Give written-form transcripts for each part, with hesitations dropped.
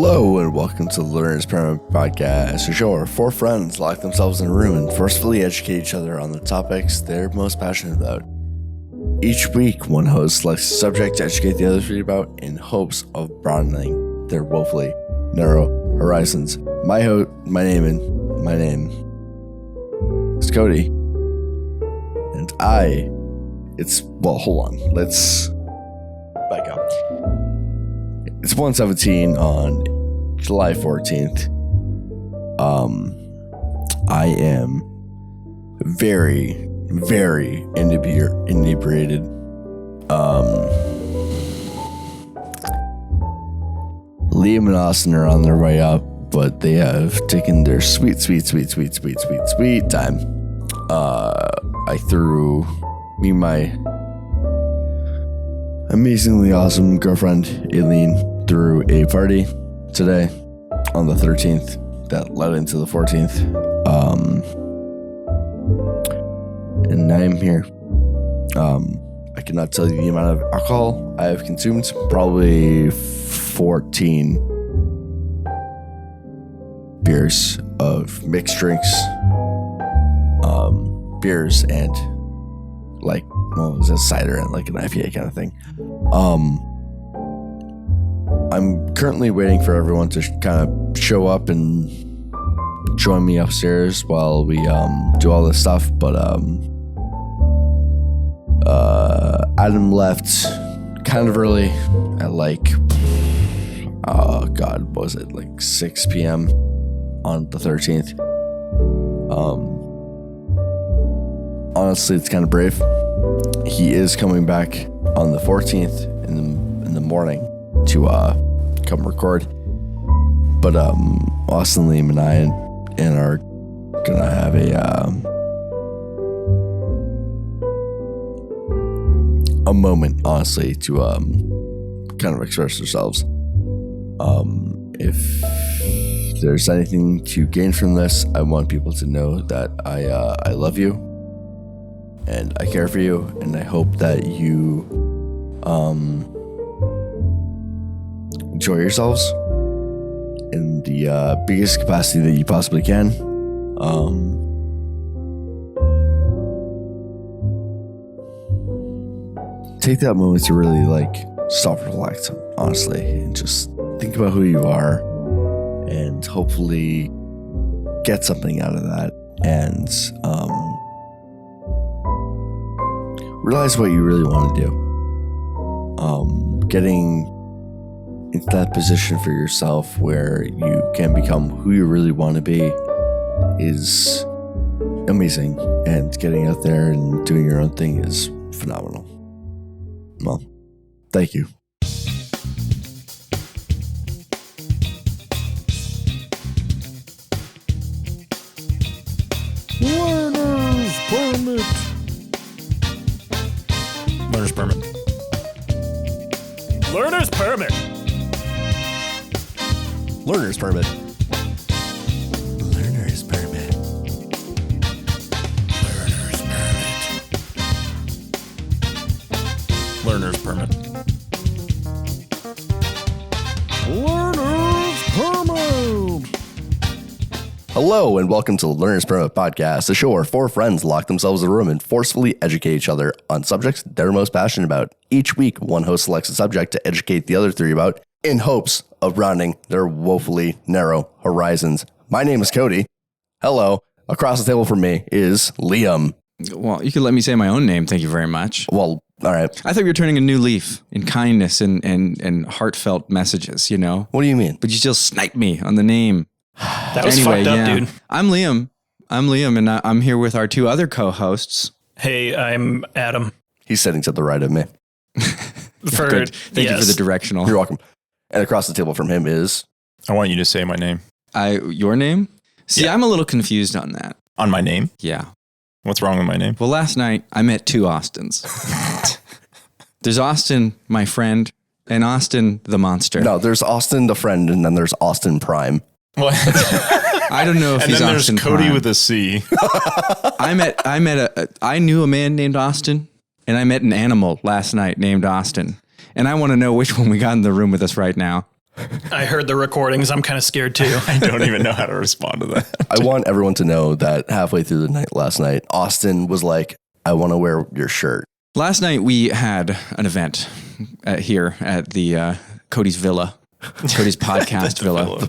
Hello and welcome to the Learner's Experiment Podcast, a show where four friends lock themselves in a room and forcefully educate each other on the topics they're most passionate about. Each week, one host selects a subject to educate the other three about in hopes of broadening their woefully narrow horizons. My name is Kody, and hold on, let's back up. It's 1:17 on July 14th. I am very, very inebriated. Liam and Austin are on their way up, but they have taken their sweet time. I threw me and my amazingly awesome girlfriend, Aileen, threw a party today on the 13th that led into the 14th. And I am here. I cannot tell you the amount of alcohol I have consumed. Probably 14 beers of mixed drinks. Beers and it was a cider and like an IPA kind of thing. I'm currently waiting for everyone to kind of show up and join me upstairs while we do all this stuff. But Adam left kind of early at 6 p.m. on the 13th. Honestly, it's kind of brave. He is coming back on the 14th in the morning to come record. But Austin, Liam, and I are gonna have a moment, honestly, to kind of express ourselves. If there's anything to gain from this, I want people to know that I love you. And I care for you, and I hope that you enjoy yourselves in the biggest capacity that you possibly can. Take that moment to really self-reflect, honestly, and just think about who you are, and hopefully get something out of that, and realize what you really want to do. Getting into that position for yourself where you can become who you really want to be is amazing. And getting out there and doing your own thing is phenomenal. Well, thank you. Learner's Permit. Learner's Permit. Learner's Permit. Learner's Permit. Learner's Permit. Learner's Permit. Learner's Permit. Learner's Permit. Hello and welcome to the Learner's Experiment Podcast, a show where four friends lock themselves in a room and forcefully educate each other on subjects they're most passionate about. Each week, one host selects a subject to educate the other three about in hopes of rounding their woefully narrow horizons. My name is Kody. Hello. Across the table from me is Liam. Well, you could let me say my own name. Thank you very much. Well, all right. I thought you were turning a new leaf in kindness and heartfelt messages, you know? What do you mean? But you still sniped me on the name. That was fucked up, dude. I'm Liam, and I'm here with our two other co-hosts. Hey, I'm Adam. He's sitting to the right of me. Thank you for the directional. You're welcome. And across the table from him is... I want you to say my name. Your name? See, Yeah. I'm a little confused on that. On my name? Yeah. What's wrong with my name? Well, last night I met two Austins. There's Austin, my friend, and Austin, the monster. No, there's Austin, the friend, and then there's Austin Prime. What? I don't know if and he's then there's Austin Kody Prime. with a C. I knew a man named Austin, and I met an animal last night named Austin. And I want to know which one we got in the room with us right now. I heard the recordings. I'm kind of scared too. I don't even know how to respond to that. I want everyone to know that halfway through the night last night, Austin was like, I want to wear your shirt. Last night we had an event here at the Cody's Villa. Cody's podcast villa.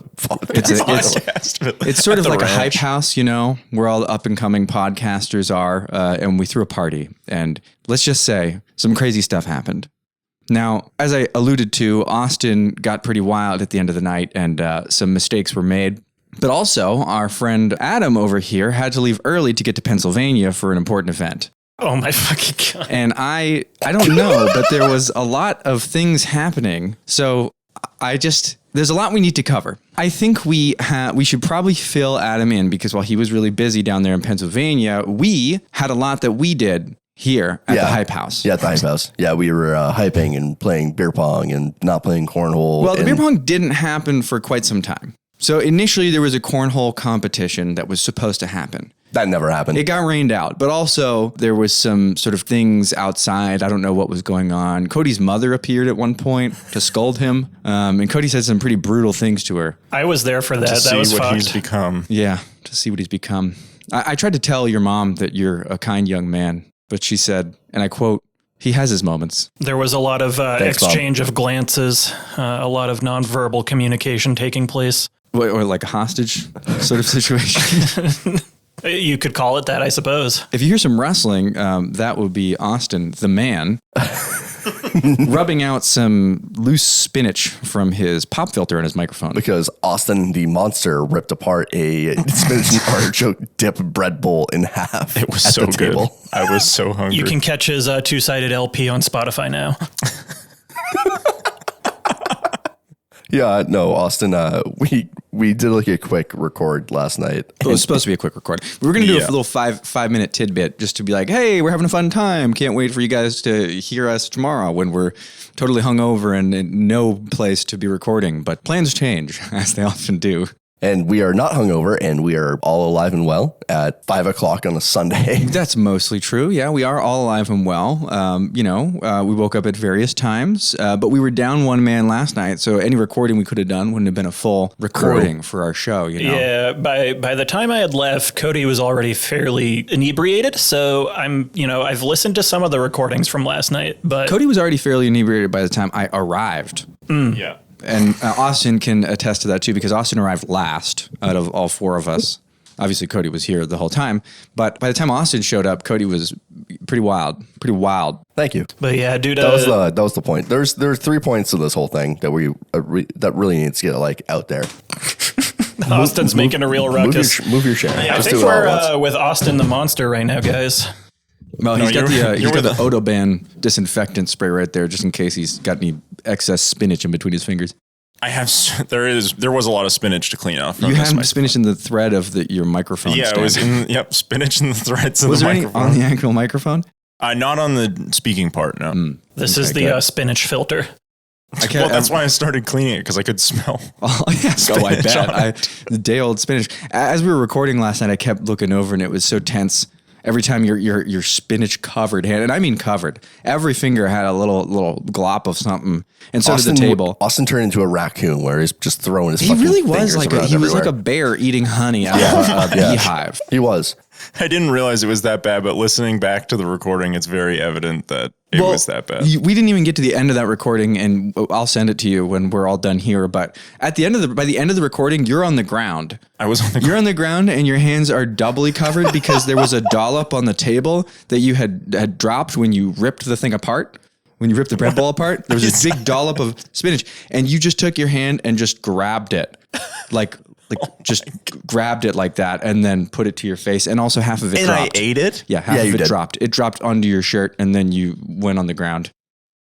It's sort of like a hype house, you know, where all the up and coming podcasters are. And we threw a party, and let's just say some crazy stuff happened. Now, as I alluded to, Austin got pretty wild at the end of the night, and some mistakes were made. But also, our friend Adam over here had to leave early to get to Pennsylvania for an important event. Oh my fucking God. And I don't know, but there was a lot of things happening. So there's a lot we need to cover. I think we should probably fill Adam in, because while he was really busy down there in Pennsylvania, we had a lot that we did here at the Hype House. Yeah, at the Hype House. Yeah, we were hyping and playing beer pong and not playing cornhole. Well, the beer pong didn't happen for quite some time. So initially there was a cornhole competition that was supposed to happen. That never happened. It got rained out, but also there was some sort of things outside. I don't know what was going on. Cody's mother appeared at one point to scold him. And Cody said some pretty brutal things to her. I was there for that. To That was see what fucked. he's become. Yeah, to see what he's become. I tried to tell your mom that you're a kind young man, but she said, and I quote, "He has his moments." There was a lot of exchange of glances, a lot of nonverbal communication taking place. Or like a hostage sort of situation. You could call it that, I suppose. If you hear some rustling, that would be Austin, the man, rubbing out some loose spinach from his pop filter in his microphone. Because Austin, the monster, ripped apart a spinach and artichoke dip bread bowl in half. It was at so the good. table. I was so hungry. You can catch his two-sided LP on Spotify now. Yeah, no, Austin, we did like a quick record last night. It was supposed to be a quick record. We were going to do a little five-minute tidbit just to be like, hey, we're having a fun time. Can't wait for you guys to hear us tomorrow when we're totally hungover and in no place to be recording. But plans change, as they often do. And we are not hungover, and we are all alive and well at 5 o'clock on a Sunday. That's mostly true. Yeah, we are all alive and well. We woke up at various times, but we were down one man last night, so any recording we could have done wouldn't have been a full recording for our show. You know? Yeah, by the time I had left, Cody was already fairly inebriated. So I've listened to some of the recordings from last night, but Cody was already fairly inebriated by the time I arrived. Yeah. And Austin can attest to that too, because Austin arrived last out of all four of us. Obviously, Cody was here the whole time, but by the time Austin showed up, Cody was pretty wild. Thank you. But yeah, dude, That was the point. There's 3 points to this whole thing that that really needs to get like out there. Austin's making a real ruckus. Move your chair. Yeah, I Just think do it all at once. we're with Austin the Monster right now, guys. Well, he's got the with Odoban disinfectant spray right there, just in case he's got any excess spinach in between his fingers. I have. There was a lot of spinach to clean off. You have spinach in the thread of your microphone. Yeah, stand. it was in. Spinach in the threads of Was the there any microphone. on the actual microphone? Not on the speaking part. No. This is the good. spinach filter. Well, that's why I started cleaning it, because I could smell. Oh, yes. Oh, I bet. The day old spinach. As we were recording last night, I kept looking over and it was so tense. Every time your spinach covered hand, and I mean covered, every finger had a little glop of something, and so did the table. Austin turned into a raccoon where he's just throwing his. He fucking really was fingers like around he was like everywhere. a bear eating honey out of a beehive. He was. I didn't realize it was that bad, but listening back to the recording, it's very evident that it was that bad. We didn't even get to the end of that recording, and I'll send it to you when we're all done here. But by the end of the recording, you're on the ground. I was on the. You're on the ground, and your hands are doubly covered because there was a dollop on the table that you had dropped when you ripped the thing apart. When you ripped the bread bowl apart, there was this big dollop of spinach, and you just took your hand and just grabbed it, like just grabbed it like that, and then put it to your face, and also half of it dropped. I ate it. Yeah, half of it dropped. It dropped onto your shirt, and then you went on the ground.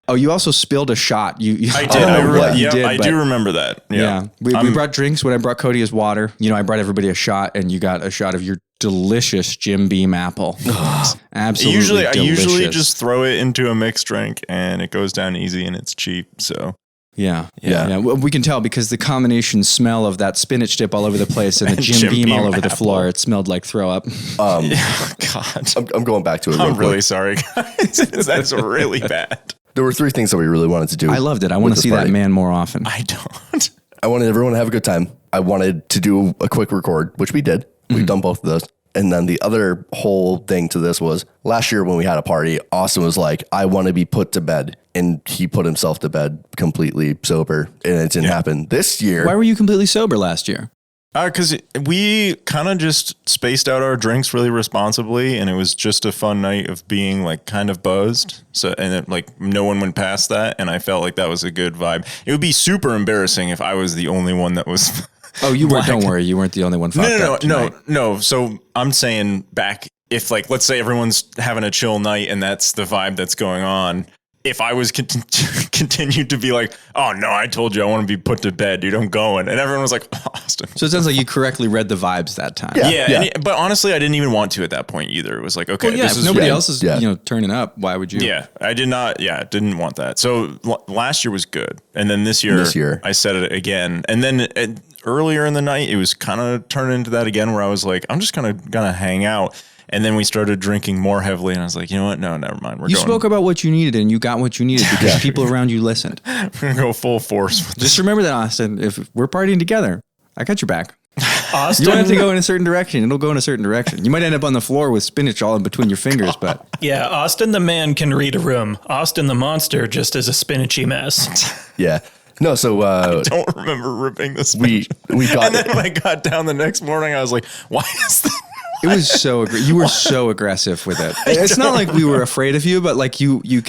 Oh, you also spilled a shot. I did. don't remember what you did. I do remember that. Yeah. We brought drinks. When I brought Cody his water, I brought everybody a shot, and you got a shot of your delicious Jim Beam apple. Absolutely I delicious. usually just throw it into a mixed drink, and it goes down easy, and it's cheap. So Yeah. Well, we can tell because the combination smell of that spinach dip all over the place and the Jim Beam all over the floor, it smelled like throw up. God, I'm going back to it. I'm real really quick. sorry, guys. That's really bad. There were 3 things that we really wanted to do. I loved it. I want to see that man more often. I don't. I wanted everyone to have a good time. I wanted to do a quick record, which we did. We've done both of those. And then the other whole thing to this was last year when we had a party, Austin was like, I want to be put to bed. And he put himself to bed completely sober, and it didn't happen this year. Why were you completely sober last year? Because we kind of just spaced out our drinks really responsibly, and it was just a fun night of being like kind of buzzed. So, and it, like no one went past that, and I felt like that was a good vibe. It would be super embarrassing if I was the only one that was. Oh, you weren't. Don't worry, you weren't the only one. No. So I'm saying back if like let's say everyone's having a chill night, and that's the vibe that's going on. If I was continued to be like, oh no, I told you I want to be put to bed, dude, I'm going. And everyone was like, oh, Austin. So it sounds like you correctly read the vibes that time. Yeah. But honestly, I didn't even want to at that point either. It was like, okay, this is nobody else is turning up. Why would you? Yeah, I did not. Yeah, didn't want that. So last year was good. And then this year I said it again. And then earlier in the night, it was kind of turning into that again where I was like, I'm just kind of going to hang out. And then we started drinking more heavily, and I was like, you know what? No, never mind. You spoke about what you needed, and you got what you needed because people around you listened. We're going to go full force. Just remember that, Austin. If we're partying together, I got your back. Austin, you don't have to go in a certain direction. It'll go in a certain direction. You might end up on the floor with spinach all in between your fingers, but... Yeah, Austin the man can read a room. Austin the monster just is a spinachy mess. Yeah. No, so... I don't remember ripping the spinach. We got... And then when I got down the next morning, I was like, why is that... It was so you were so aggressive with it. It's not like we were afraid of you, but like you when you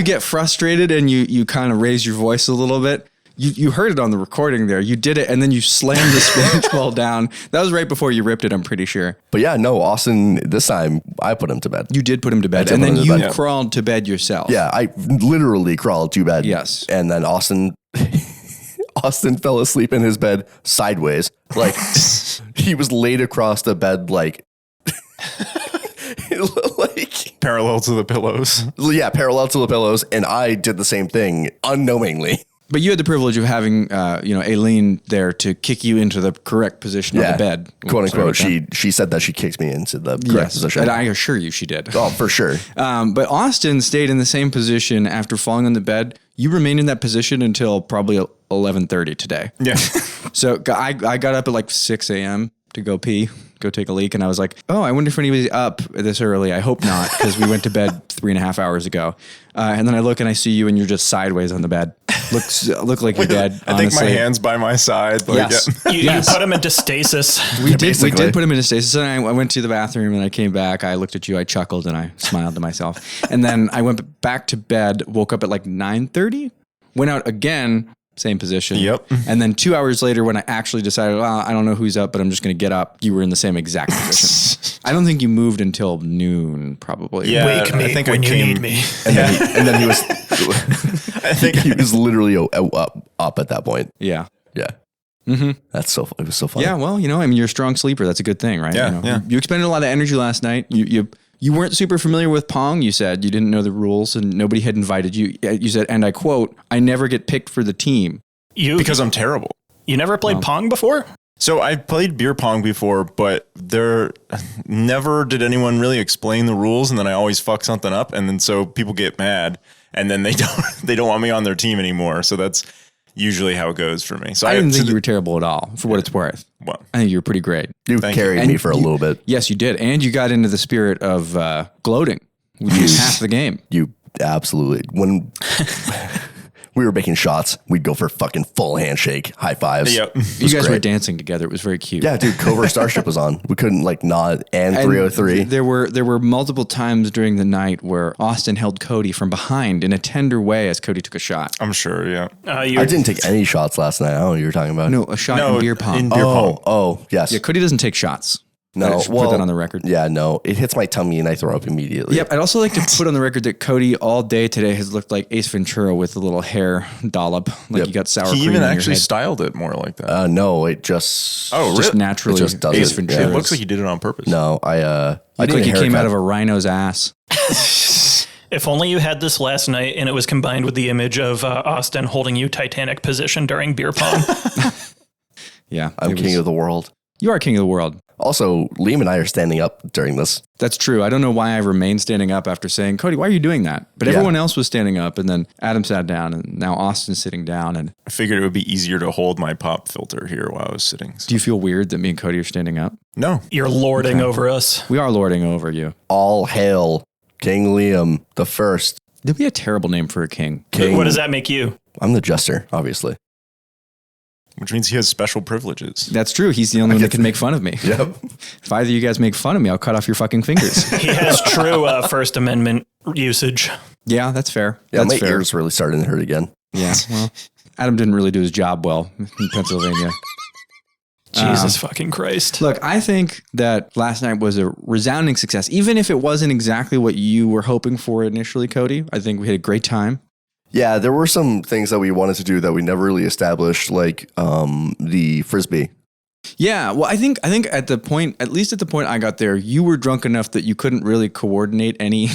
get frustrated and you kind of raise your voice a little bit. You heard it on the recording there. You did it, and then you slammed the spinach bowl down. That was right before you ripped it, I'm pretty sure. But yeah, no, Austin, this time I put him to bed. You did put him to bed, and then you crawled to bed yourself. Yeah, I literally crawled to bed. Yes. And then Austin fell asleep in his bed sideways. Like he was laid across the bed, like parallel to the pillows. Yeah, parallel to the pillows. And I did the same thing unknowingly. But you had the privilege of having, Aileen there to kick you into the correct position on the bed. Quote unquote. She said that she kicked me into the correct position. And I assure you she did. Oh, for sure. But Austin stayed in the same position after falling on the bed. You remained in that position until probably 11:30 today. Yeah. So I got up at like 6 a.m. to go pee, go take a leak. And I was like, oh, I wonder if anybody's up this early. I hope not, because we went to bed 3.5 hours ago. And then I look and I see you and you're just sideways on the bed. Look like you're dead. I think my hand's by my side. Like, yes. You put him into stasis. We did put him into stasis. And I went to the bathroom and I came back. I looked at you. I chuckled and I smiled to myself. And then I went back to bed, woke up at like 9:30, went out again, same position. Yep. And then 2 hours later, when I actually decided, well, I don't know who's up, but I'm just going to get up, you were in the same exact position. I don't think you moved until noon, probably. Yeah, wake me I think when you need me. And then he was. I think he was literally up at that point. Yeah. Yeah. Mm-hmm. It was so fun. Yeah. Well, you're a strong sleeper. That's a good thing, right? Yeah. You expended a lot of energy last night. You weren't super familiar with Pong, you said. You didn't know the rules and nobody had invited you. You said, and I quote, I never get picked for the team. Because I'm terrible. You never played Pong before? So I played beer pong before, but there never did anyone really explain the rules. And then I always fuck something up. And then so people get mad and then they don't want me on their team anymore. So that's usually how it goes for me. So I didn't think you were terrible at all, for what it's worth. Well, I think you were pretty great. You carried me for a little bit. Yes, you did. And you got into the spirit of gloating, which is half the game. You absolutely. When we were making shots, we'd go for fucking full handshake, high fives. Yep. You guys were dancing together. It was very cute. Yeah, dude, Cobra Starship was on. We couldn't nod and 303. There were multiple times during the night where Austin held Kody from behind in a tender way as Kody took a shot. I'm sure, yeah. I didn't take any shots last night. I don't know what you were talking about. No, a shot in beer pong. Oh, yes. Yeah, Cody doesn't take shots. No, put that on the record. Yeah, no, it hits my tummy and I throw up immediately. Yep, I'd also like to put on the record that Kody all day today has looked like Ace Ventura with a little hair dollop, like you got sour cream. He even on actually your head. styled it more like that. No, it just naturally. It just does Ace it. Ventura. It looks like he did it on purpose. No, I looked like he came out of a rhino's ass. If only you had this last night and it was combined with the image of Austin holding you Titanic position during beer pong. Yeah, I'm king of the world. You are king of the world. Also, Liam and I are standing up during this. That's true. I don't know why I remained standing up after saying, Kody, why are you doing that? But everyone else was standing up, and then Adam sat down, and now Austin's sitting down. And I figured it would be easier to hold my pop filter here while I was sitting. So. Do you feel weird that me and Kody are standing up? No. You're lording over us. We are lording over you. All hail King Liam the First. That'd be a terrible name for a king. What does that make you? I'm the jester, obviously. Which means he has special privileges. That's true. He's the only one that can make fun of me. Yep. If either of you guys make fun of me, I'll cut off your fucking fingers. He has true First Amendment usage. Yeah, that's fair. Yeah, that's my fair. ears really starting to hurt again. Yeah, well, Adam didn't really do his job well in Pennsylvania. Jesus fucking Christ. Look, I think that last night was a resounding success. Even if it wasn't exactly what you were hoping for initially, Kody, I think we had a great time. Yeah, there were some things that we wanted to do that we never really established, like the Frisbee. Yeah, well, I think at the point, at least at the point I got there, you were drunk enough that you couldn't really coordinate any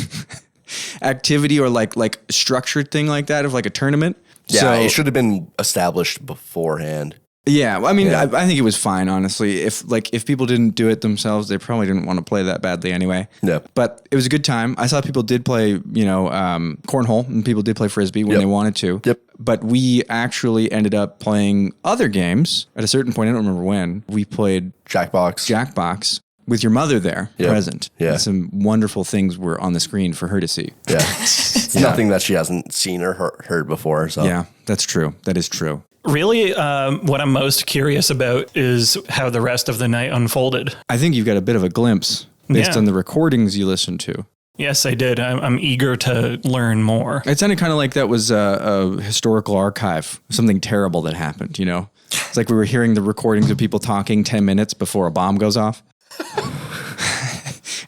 activity or like structured thing like that of like a tournament. Yeah, So, it should have been established beforehand. yeah, well, I mean, I think it was fine, honestly. If people didn't do it themselves, they probably didn't want to play that badly anyway. Yeah. But it was a good time. I saw people did play, cornhole, and people did play Frisbee when they wanted to. Yep. But we actually ended up playing other games at a certain point. I don't remember when. We played Jackbox with your mother there present. Yeah. And some wonderful things were on the screen for her to see. Yeah. It's nothing that she hasn't seen or heard before. So Yeah, that's true. That is true. Really, what I'm most curious about is how the rest of the night unfolded. I think you've got a bit of a glimpse based on the recordings you listened to. Yes, I did. I'm eager to learn more. It sounded kind of like that was a historical archive, something terrible that happened, you know? It's like we were hearing the recordings of people talking 10 minutes before a bomb goes off.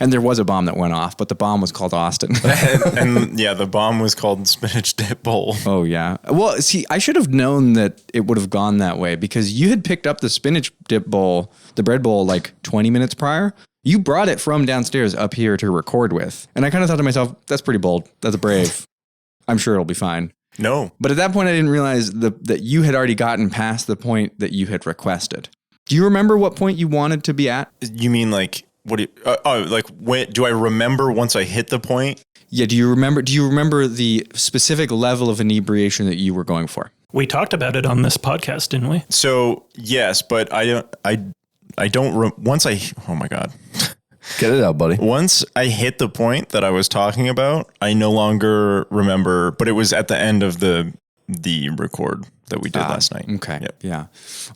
And there was a bomb that went off, but the bomb was called Austin. and the bomb was called Spinach Dip Bowl. Oh, yeah. Well, see, I should have known that it would have gone that way because you had picked up the spinach dip bowl, the bread bowl, like 20 minutes prior. You brought it from downstairs up here to record with. And I kind of thought to myself, that's pretty bold. That's brave. I'm sure it'll be fine. No. But at that point, I didn't realize that you had already gotten past the point that you had requested. Do you remember what point you wanted to be at? You mean like... What do you, when do I remember once I hit the point? Yeah. Do you remember the specific level of inebriation that you were going for? We talked about it on this podcast, didn't we? So yes, but once oh my God. Get it out, buddy. Once I hit the point that I was talking about, I no longer remember, but it was at the end of the record that we did last night. Okay. Yep. Yeah.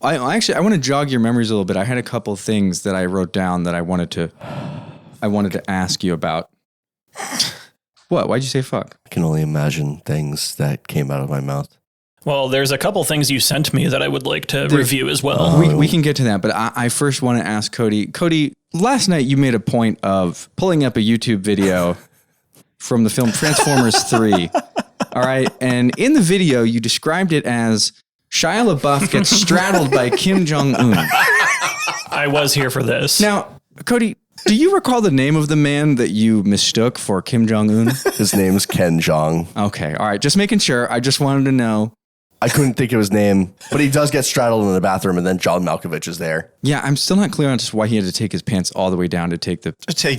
I want to jog your memories a little bit. I had a couple of things that I wrote down that I wanted to ask you about. What? Why'd you say fuck? I can only imagine things that came out of my mouth. Well, there's a couple things you sent me that I would like to review as well. We can get to that, but I first want to ask Kody. Kody, last night you made a point of pulling up a YouTube video from the film Transformers 3. All right. And in the video, you described it as Shia LaBeouf gets straddled by Kim Jong-un. I was here for this. Now, Kody, do you recall the name of the man that you mistook for Kim Jong-un? His name's Ken Jeong. Okay. All right. Just making sure. I just wanted to know. I couldn't think of his name, but he does get straddled in the bathroom, and then John Malkovich is there. Yeah, I'm still not clear on just why he had to take his pants all the way down to take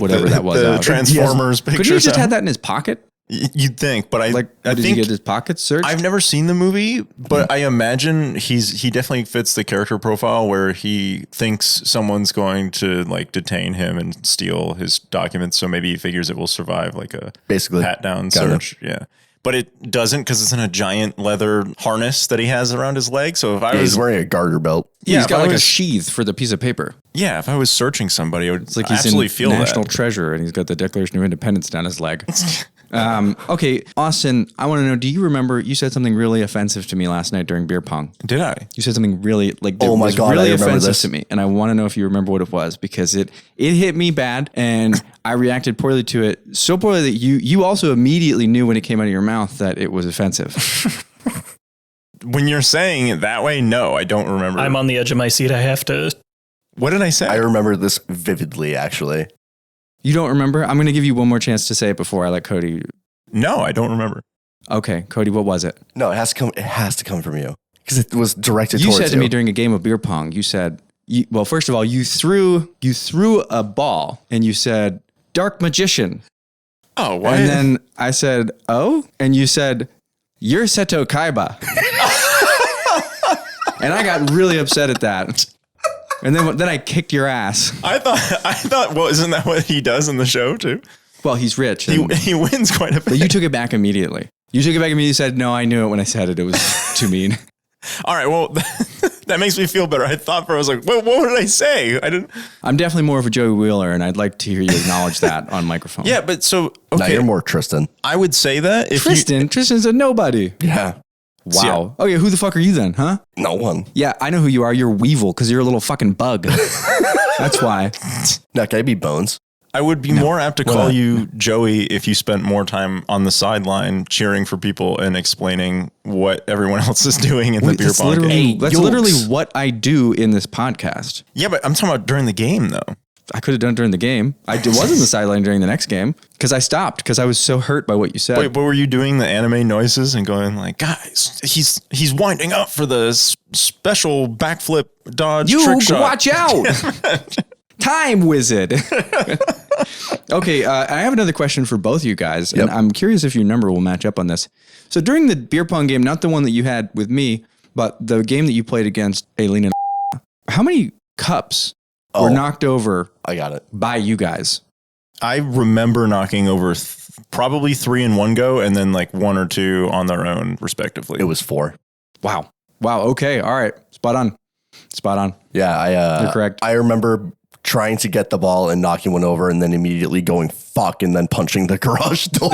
whatever that was the out. Transformers pictures. Could he just had that in his pocket? You'd think, but I did he get his pockets searched? I've never seen the movie, but I imagine he definitely fits the character profile where he thinks someone's going to like detain him and steal his documents. So maybe he figures it will survive like a basically pat down search. Yeah. But it doesn't because it's in a giant leather harness that he has around his leg. So if he's wearing a garter belt. Yeah, he's got like a sheath for the piece of paper. Yeah, if I was searching somebody, I would like he's absolutely in feel National that. Treasure and he's got the Declaration of Independence down his leg. Okay, Austin, I want to know, do you remember you said something really offensive to me last night during beer pong? Did I? You said something really oh my God, really I remember offensive this to me, and I want to know if you remember what it was because it hit me bad and I reacted poorly to it, so poorly that you also immediately knew when it came out of your mouth that it was offensive. When you're saying it that way, no, I don't remember. I'm on the edge of my seat. I have to. What did I say? I remember this vividly, actually. You don't remember? I'm going to give you one more chance to say it before I let Kody. No, I don't remember. Okay, Kody, what was it? No, it has to come. It has to come from you because it was directed you. towards you. You said to me during a game of beer pong, you said, well, first of all, you threw a ball and you said, "Dark magician." Oh, what? And then I said, "Oh," and you said, "You're Seto Kaiba." And I got really upset at that. And then I kicked your ass. I thought, well, isn't that what he does in the show too? Well, he's rich. He wins quite a bit. But you took it back immediately. You said, "No, I knew it when I said it. It was too mean." All right, well, that makes me feel better. I thought I was like, what did I say? I didn't. I'm definitely more of a Joey Wheeler, and I'd like to hear you acknowledge that on microphone. Yeah, but so, okay. Now you're more Tristan. I would say that if Tristan's a nobody. Yeah. Wow. Oh, yeah, who the fuck are you then, huh? No one. Yeah, I know who you are. You're Weevil, because you're a little fucking bug. That's why. Now, can I be Bones? I would be more apt to call you Joey if you spent more time on the sideline cheering for people and explaining what everyone else is doing in the beer pong game. That's literally what I do in this podcast. Yeah, but I'm talking about during the game, though. I could have done it during the game. I was in the sideline during the next game because I stopped because I was so hurt by what you said. Wait, but were you doing the anime noises and going like, guys, he's winding up for the special backflip dodge trick shot. Watch out. Time wizard. Okay, I have another question for both of you guys, and I'm curious if your number will match up on this. So during the beer pong game, not the one that you had with me, but the game that you played against Aileen and how many cups were knocked over I got it. by you guys? I remember knocking over probably 3 in one go and then like 1 or 2 on their own, respectively. It was 4. Wow. Okay. All right. Spot on. Yeah, You're correct. I remember trying to get the ball and knocking one over and then immediately going fuck and then punching the garage door.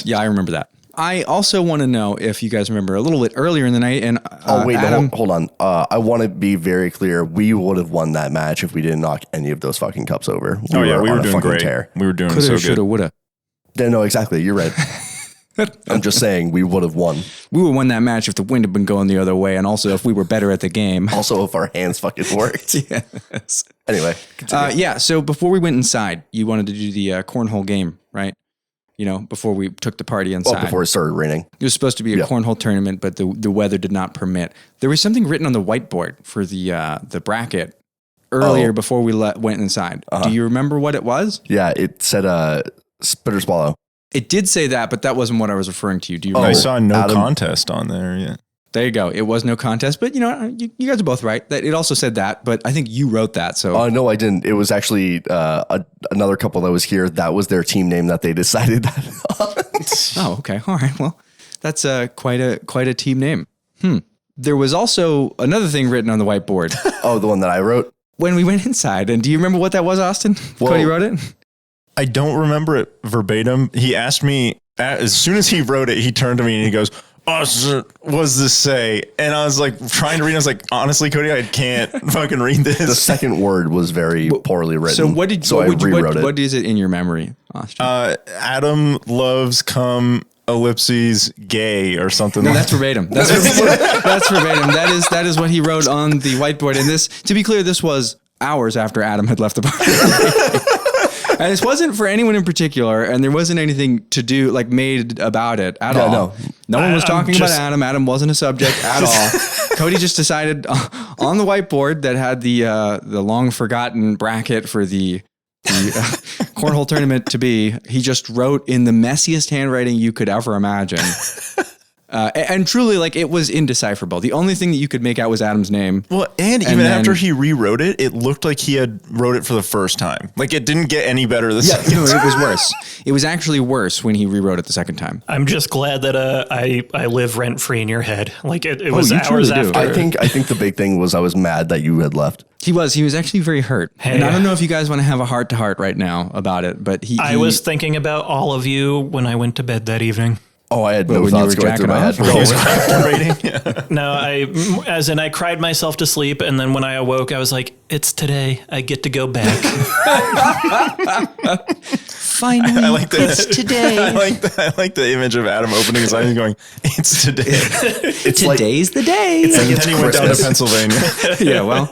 Yeah, I remember that. I also want to know if you guys remember a little bit earlier in the night. And Adam, hold on. I want to be very clear. We would have won that match if we didn't knock any of those fucking cups over. We were doing great. Tear. We were doing coulda, so good. shoulda, woulda. Yeah, no, exactly. You're right. I'm just saying we would have won. We would have won that match if the wind had been going the other way, and also if we were better at the game. Also, if our hands fucking worked. Yes. Anyway, yeah. So before we went inside, you wanted to do the cornhole game, right? You know, before we took the party inside. before it started raining. It was supposed to be a cornhole tournament, but the weather did not permit. There was something written on the whiteboard for the bracket earlier before we went inside. Do you remember what it was? Yeah, it said Spitter Swallow. It did say that, but that wasn't what I was referring to. Do you remember? I saw no contest on there. Yeah. There you go. It was no contest, but you know, you guys are both right. That it also said that, but I think you wrote that. So no, I didn't. It was actually another couple that was here. That was their team name that they decided that. Oh, okay. All right. Well, that's quite a team name. There was also another thing written on the whiteboard. Oh, the one that I wrote? When we went inside. And do you remember what that was, Austin? Kody wrote it? I don't remember it verbatim. He asked me, as soon as he wrote it, he turned to me and he goes, "Austin, what does this say?" And I was like trying to read. I was like, honestly, Kody, I can't fucking read this. The second word was very poorly written. So what is it in your memory, Austin? Adam loves cum ellipses gay or something. No, that's verbatim. That's verbatim. That is what he wrote on the whiteboard. And this, to be clear, this was hours after Adam had left the party. And this wasn't for anyone in particular, and there wasn't anything to do, like, made about it at all. No one was talking about Adam. Adam wasn't a subject at all. Kody just decided on the whiteboard that had the long forgotten bracket for the cornhole tournament to be, he just wrote in the messiest handwriting you could ever imagine. And truly, like, it was indecipherable. The only thing that you could make out was Adam's name. Well, and even after he rewrote it, it looked like he had wrote it for the first time. Like, it didn't get any better the second time. No, it was worse. It was actually worse when he rewrote it the second time. I'm just glad that I live rent free in your head. Like it was hours after. I think the big thing was I was mad that you had left. He was actually very hurt. Hey, and I don't know if you guys want to have a heart to heart right now about it, but I was thinking about all of you when I went to bed that evening. Oh, I had no thoughts going through my head. No, I cried myself to sleep, and then when I awoke, I was like, "It's today. I get to go back." Finally, it's today. I like the image of Adam opening his eyes and going, "It's today." Today's the day. It's like and then he went down to Pennsylvania. Yeah, well,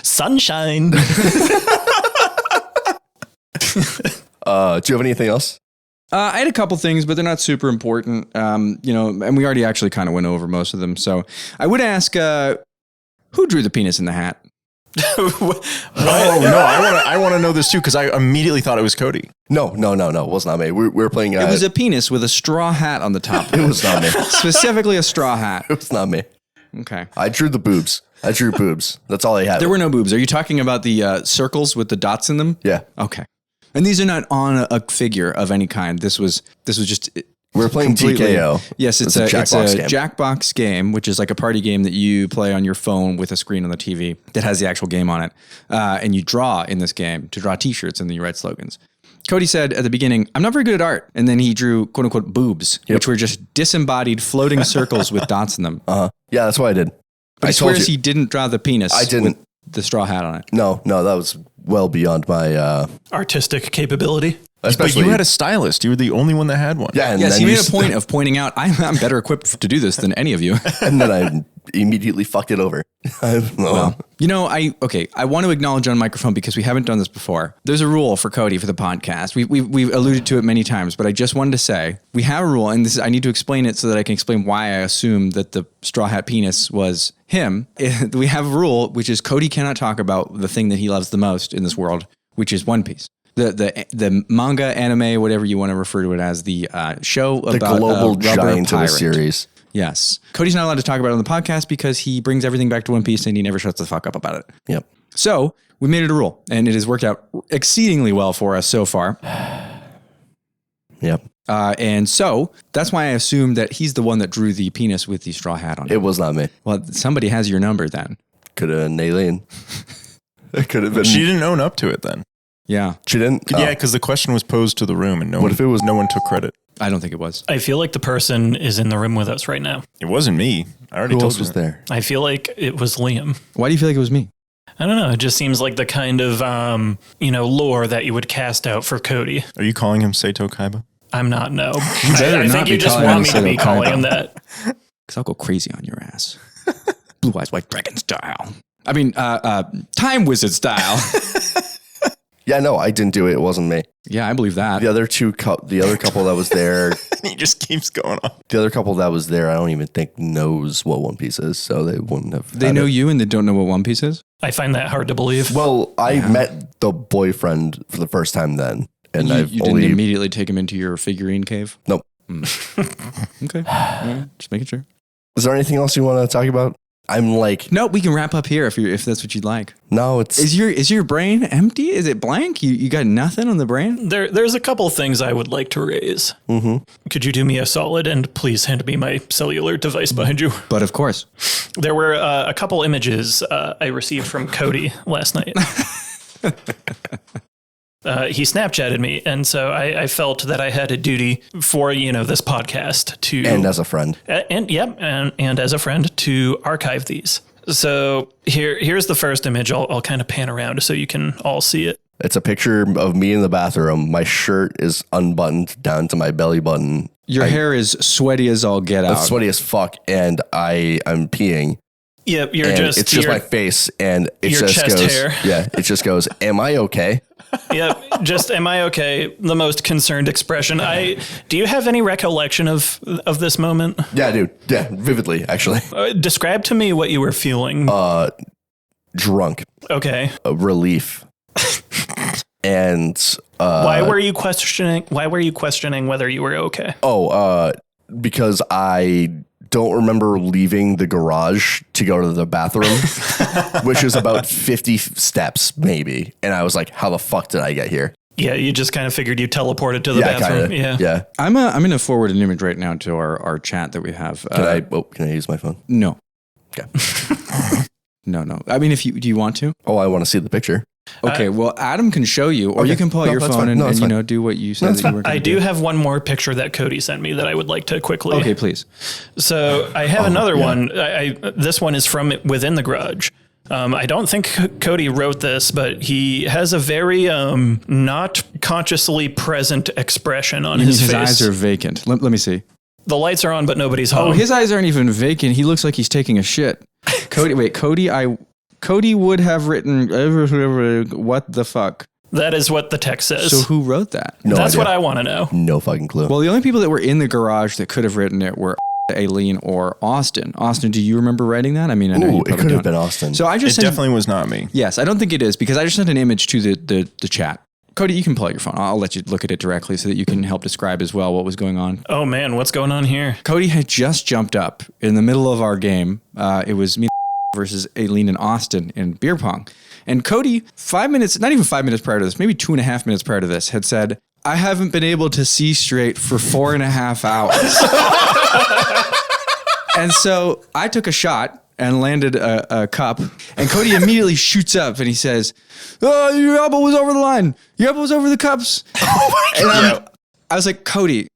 sunshine. Do you have anything else? I had a couple things, but they're not super important. And we already actually kind of went over most of them. So I would ask, Who drew the penis in the hat? I want to know this too because I immediately thought it was Kody. No. It was not me. We were playing. It was a penis with a straw hat on the top. It was not me. Specifically a straw hat. It was not me. Okay. I drew the boobs. I drew boobs. That's all I had. There were no boobs. Are you talking about the circles with the dots in them? Yeah. Okay. And these are not on a figure of any kind. This was just. We're playing TKO. Yes, it's a Jackbox game, which is like a party game that you play on your phone with a screen on the TV that has the actual game on it. And you draw in this game to draw t-shirts and then you write slogans. Cody said at the beginning, I'm not very good at art. And then he drew quote unquote boobs, which were just disembodied floating circles with dots in them. Yeah, that's what I did. But he swears he didn't draw the penis. I didn't. With the straw hat on it. No, that was well beyond my artistic capability. But you had a stylist. You were the only one that had one. Yeah. Yes, he made a point of pointing out, I'm better equipped to do this than any of you. And then I immediately fucked it over. Well, I want to acknowledge on microphone because we haven't done this before. There's a rule for Kody for the podcast. We've alluded to it many times, but I just wanted to say we have a rule, and I need to explain it so that I can explain why I assume that the straw hat penis was him. We have a rule, which is Kody cannot talk about the thing that he loves the most in this world, which is One Piece. The manga, anime, whatever you want to refer to it as, the show about the global giant of the series. Yes. Cody's not allowed to talk about it on the podcast because he brings everything back to One Piece and he never shuts the fuck up about it. Yep. So we made it a rule and it has worked out exceedingly well for us so far. Yep. And so that's why I assumed that he's the one that drew the penis with the straw hat on it. It was not me. Well, somebody has your number then. Could have been Aileen. It could have been. She didn't own up to it then. Yeah. She didn't? Yeah, because the question was posed to the room and no one took credit. I don't think it was. I feel like the person is in the room with us right now. It wasn't me. I already Who told else you. was there? I feel like it was Liam. Why do you feel like it was me? I don't know. It just seems like the kind of, lore that you would cast out for Cody. Are you calling him Seito Kaiba? I'm not, no. I think you just want me to be calling him that. Because I'll go crazy on your ass. Blue Eyes White Dragon style. I mean, Time Wizard style. Yeah, no, I didn't do it. It wasn't me. Yeah, I believe that. The other couple that was there. He just keeps going on. The other couple that was there, I don't even think knows what One Piece is, so they wouldn't have. They know you and they don't know what One Piece is? I find that hard to believe. Well, I met the boyfriend for the first time then. And you didn't immediately take him into your figurine cave? Nope. Okay. Right. Just making sure. Is there anything else you want to talk about? I'm like, no, we can wrap up here if that's what you'd like. No, it's is your brain empty? Is it blank? You got nothing on the brain? There's a couple things I would like to raise. Mm-hmm. Could you do me a solid and please hand me my cellular device behind you? But of course, there were a couple images I received from Kody last night. He Snapchatted me, and so I felt that I had a duty for this podcast to, and as a friend, and as a friend to archive these. So here's the first image. I'll kind of pan around so you can all see it. It's a picture of me in the bathroom. My shirt is unbuttoned down to my belly button. Your hair is sweaty as all get out. It's sweaty as fuck, and I'm peeing. Yep, it's just my face, and it just chest goes. Hair. Yeah, it just goes. Am I okay? Yep, just am I okay? The most concerned expression. Do you have any recollection of this moment? Yeah, dude. Yeah, vividly, actually. Describe to me what you were feeling. Drunk. Okay. Relief. And why were you questioning whether you were okay? Because I don't remember leaving the garage to go to the bathroom, which is about 50 steps maybe. And I was like, how the fuck did I get here? Yeah, you just kind of figured you teleported to the bathroom. Kinda. Yeah. I'm going to forward an image right now to our chat that we have. Can I use my phone? No. Okay. No. I mean, do you want to? Oh, I want to see the picture. Okay, well, Adam can show you, or you can pull out your phone and do what you said that you were going to do. I do have one more picture that Kody sent me that I would like to quickly. Okay, please. So I have another one. This one is from within the garage. I don't think Kody wrote this, but he has a very not consciously present expression on his face. His eyes are vacant. Let me see. The lights are on, but nobody's home. Oh, his eyes aren't even vacant. He looks like he's taking a shit. Cody would have written, what the fuck? That is what the text says. So who wrote that? That's what I want to know. No fucking clue. Well, the only people that were in the garage that could have written it were Aileen or Austin. Austin, do you remember writing that? I mean, I know you it could have been Austin. So I just definitely was not me. Yes, I don't think it is because I just sent an image to the chat. Cody, you can pull out your phone. I'll let you look at it directly so that you can help describe as well what was going on. Oh man, what's going on here? Cody had just jumped up in the middle of our game. It was me versus Aileen and Austin in beer pong. And Cody, 5 minutes, not even 5 minutes prior to this, maybe 2.5 minutes prior to this, had said, I haven't been able to see straight for 4.5 hours. And so I took a shot and landed a cup. And Cody immediately shoots up and he says, oh, your elbow was over the line. Your elbow was over the cups. Oh my God. And I was like, Cody,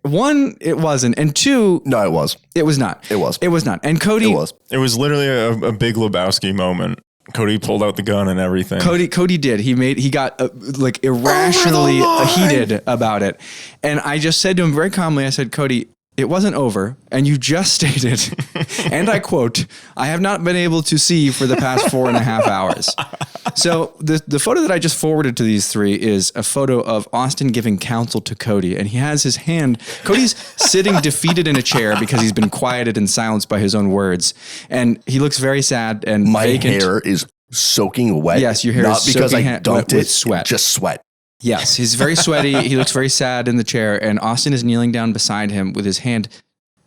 one, it wasn't. And two, no, it was. It was not. It was. It was not. And Cody. It was literally a Big Lebowski moment. Cody pulled out the gun and everything. Cody did. He got like irrationally heated about it. And I just said to him very calmly, I said, Cody, it wasn't over. And you just stated, and I quote, I have not been able to see for the past 4.5 hours. So the photo that I just forwarded to these three is a photo of Austin giving counsel to Cody. And he has his hand, Cody's sitting defeated in a chair because he's been quieted and silenced by his own words. And he looks very sad and my vacant. hair is soaking wet. Yes, your hair not is because I dunked it with sweat. Just sweat. Yes, he's very sweaty. He looks very sad in the chair, and Austin is kneeling down beside him with his hand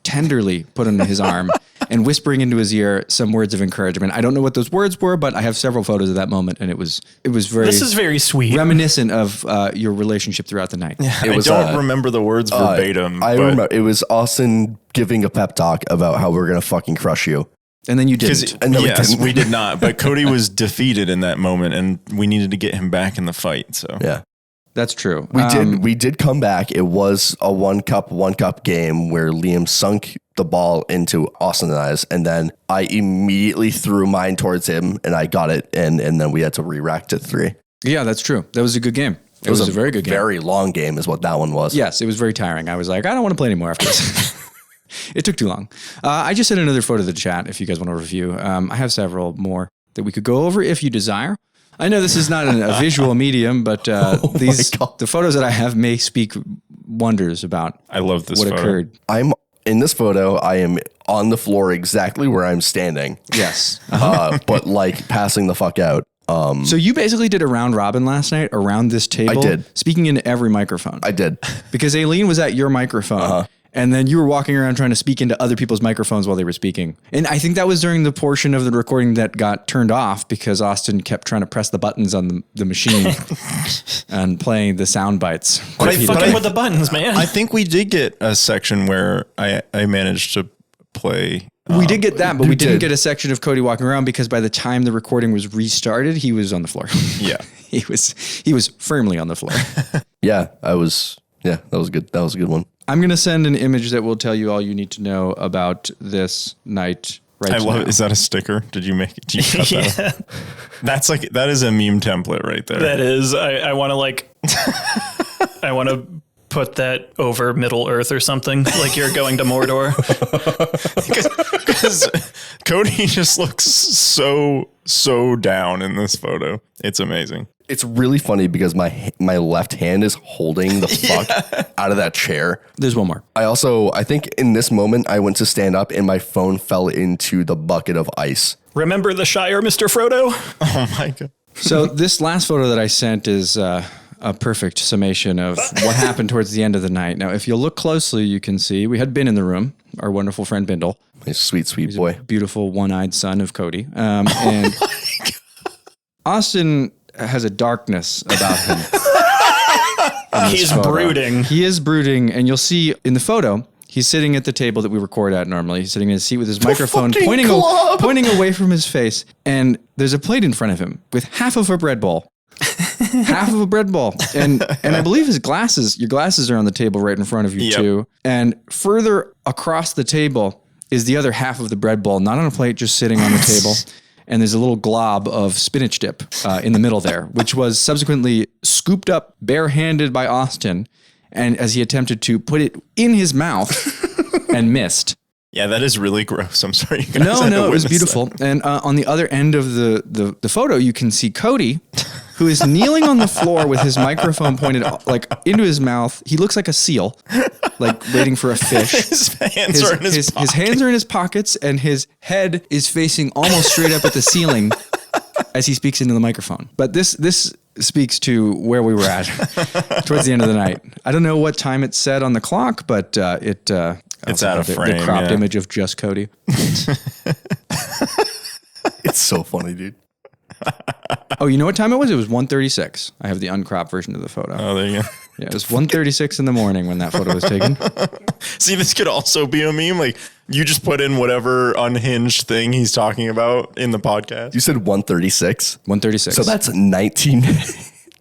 tenderly put on his arm and whispering into his ear some words of encouragement. I don't know what those words were, but I have several photos of that moment, and it was very. This is very sweet, reminiscent of your relationship throughout the night. Yeah, I don't remember the words verbatim. I remember it was Austin giving a pep talk about how we're gonna fucking crush you. And then you didn't. And then yes, we did not. But Cody was defeated in that moment, and we needed to get him back in the fight. So yeah. That's true. We did come back. It was a one cup game where Liam sunk the ball into Austin and I's, and then I immediately threw mine towards him and I got it, and then we had to re-rack to 3. Yeah, that's true. That was a good game. It was a very good game. Very long game is what that one was. Yes, it was very tiring. I was like, I don't want to play anymore after this. It took too long. I just sent another photo to the chat if you guys want to review. I have several more that we could go over if you desire. I know this is not a visual medium, but the photos that I have may speak wonders about I love this what photo. occurred. In this photo, I am on the floor exactly where I'm standing. Yes. But like passing the fuck out. So you basically did a round robin last night around this table. I did. Speaking into every microphone. I did. Because Aileen was at your microphone. And then you were walking around trying to speak into other people's microphones while they were speaking. And I think that was during the portion of the recording that got turned off because Austin kept trying to press the buttons on the machine and playing the sound bites. Fucking with the buttons, man. I think we did get a section where I managed to play. We did get that, but we didn't get a section of Cody walking around because by the time the recording was restarted, he was on the floor. Yeah. He was firmly on the floor. Yeah, that was good. That was a good one. I'm going to send an image that will tell you all you need to know about this night right now. I love it. Is that a sticker? Did you make it? Did you cut that out? That's that is a meme template right there. That is. I want to I want to put that over Middle Earth or something, like you're going to Mordor. Because Cody just looks so down in this photo. It's amazing. It's really funny because my left hand is holding the fuck out of that chair. There's one more. I think in this moment, I went to stand up and my phone fell into the bucket of ice. Remember the Shire, Mr. Frodo? Oh my God. So this last photo that I sent is a perfect summation of what happened towards the end of the night. Now, if you look closely, you can see we had Ben in the room, our wonderful friend Bindle. My sweet boy. Beautiful one-eyed son of Cody. And Austin has a darkness about him. He's brooding. He is brooding, and you'll see in the photo, he's sitting at the table that we record at normally. He's sitting in his seat with his microphone pointing away from his face, and there's a plate in front of him with half of a bread bowl. Half of a bread bowl. And I believe your glasses are on the table right in front of you too. And further across the table is the other half of the bread bowl, not on a plate, just sitting on the table. And there's a little glob of spinach dip in the middle there, which was subsequently scooped up barehanded by Austin, and as he attempted to put it in his mouth and missed. Yeah, that is really gross. I'm sorry. You guys No, it was beautiful. That. And on the other end of the photo, you can see Cody, who is kneeling on the floor with his microphone pointed like into his mouth. He looks like a seal. like waiting for a fish. His hands are in his pockets. His hands are in his pockets, and his head is facing almost straight up at the ceiling as he speaks into the microphone. But this speaks to where we were at towards the end of the night. I don't know what time it said on the clock, but it's out of frame. The cropped image of just Kody. It's so funny, dude. Oh, you know what time it was? It was 1:36. I have the uncropped version of the photo. Oh, there you go. Yeah, it was 1:36 in the morning when that photo was taken. See, this could also be a meme. Like, you just put in whatever unhinged thing he's talking about in the podcast. You said 1:36? 1:36. So that's 19.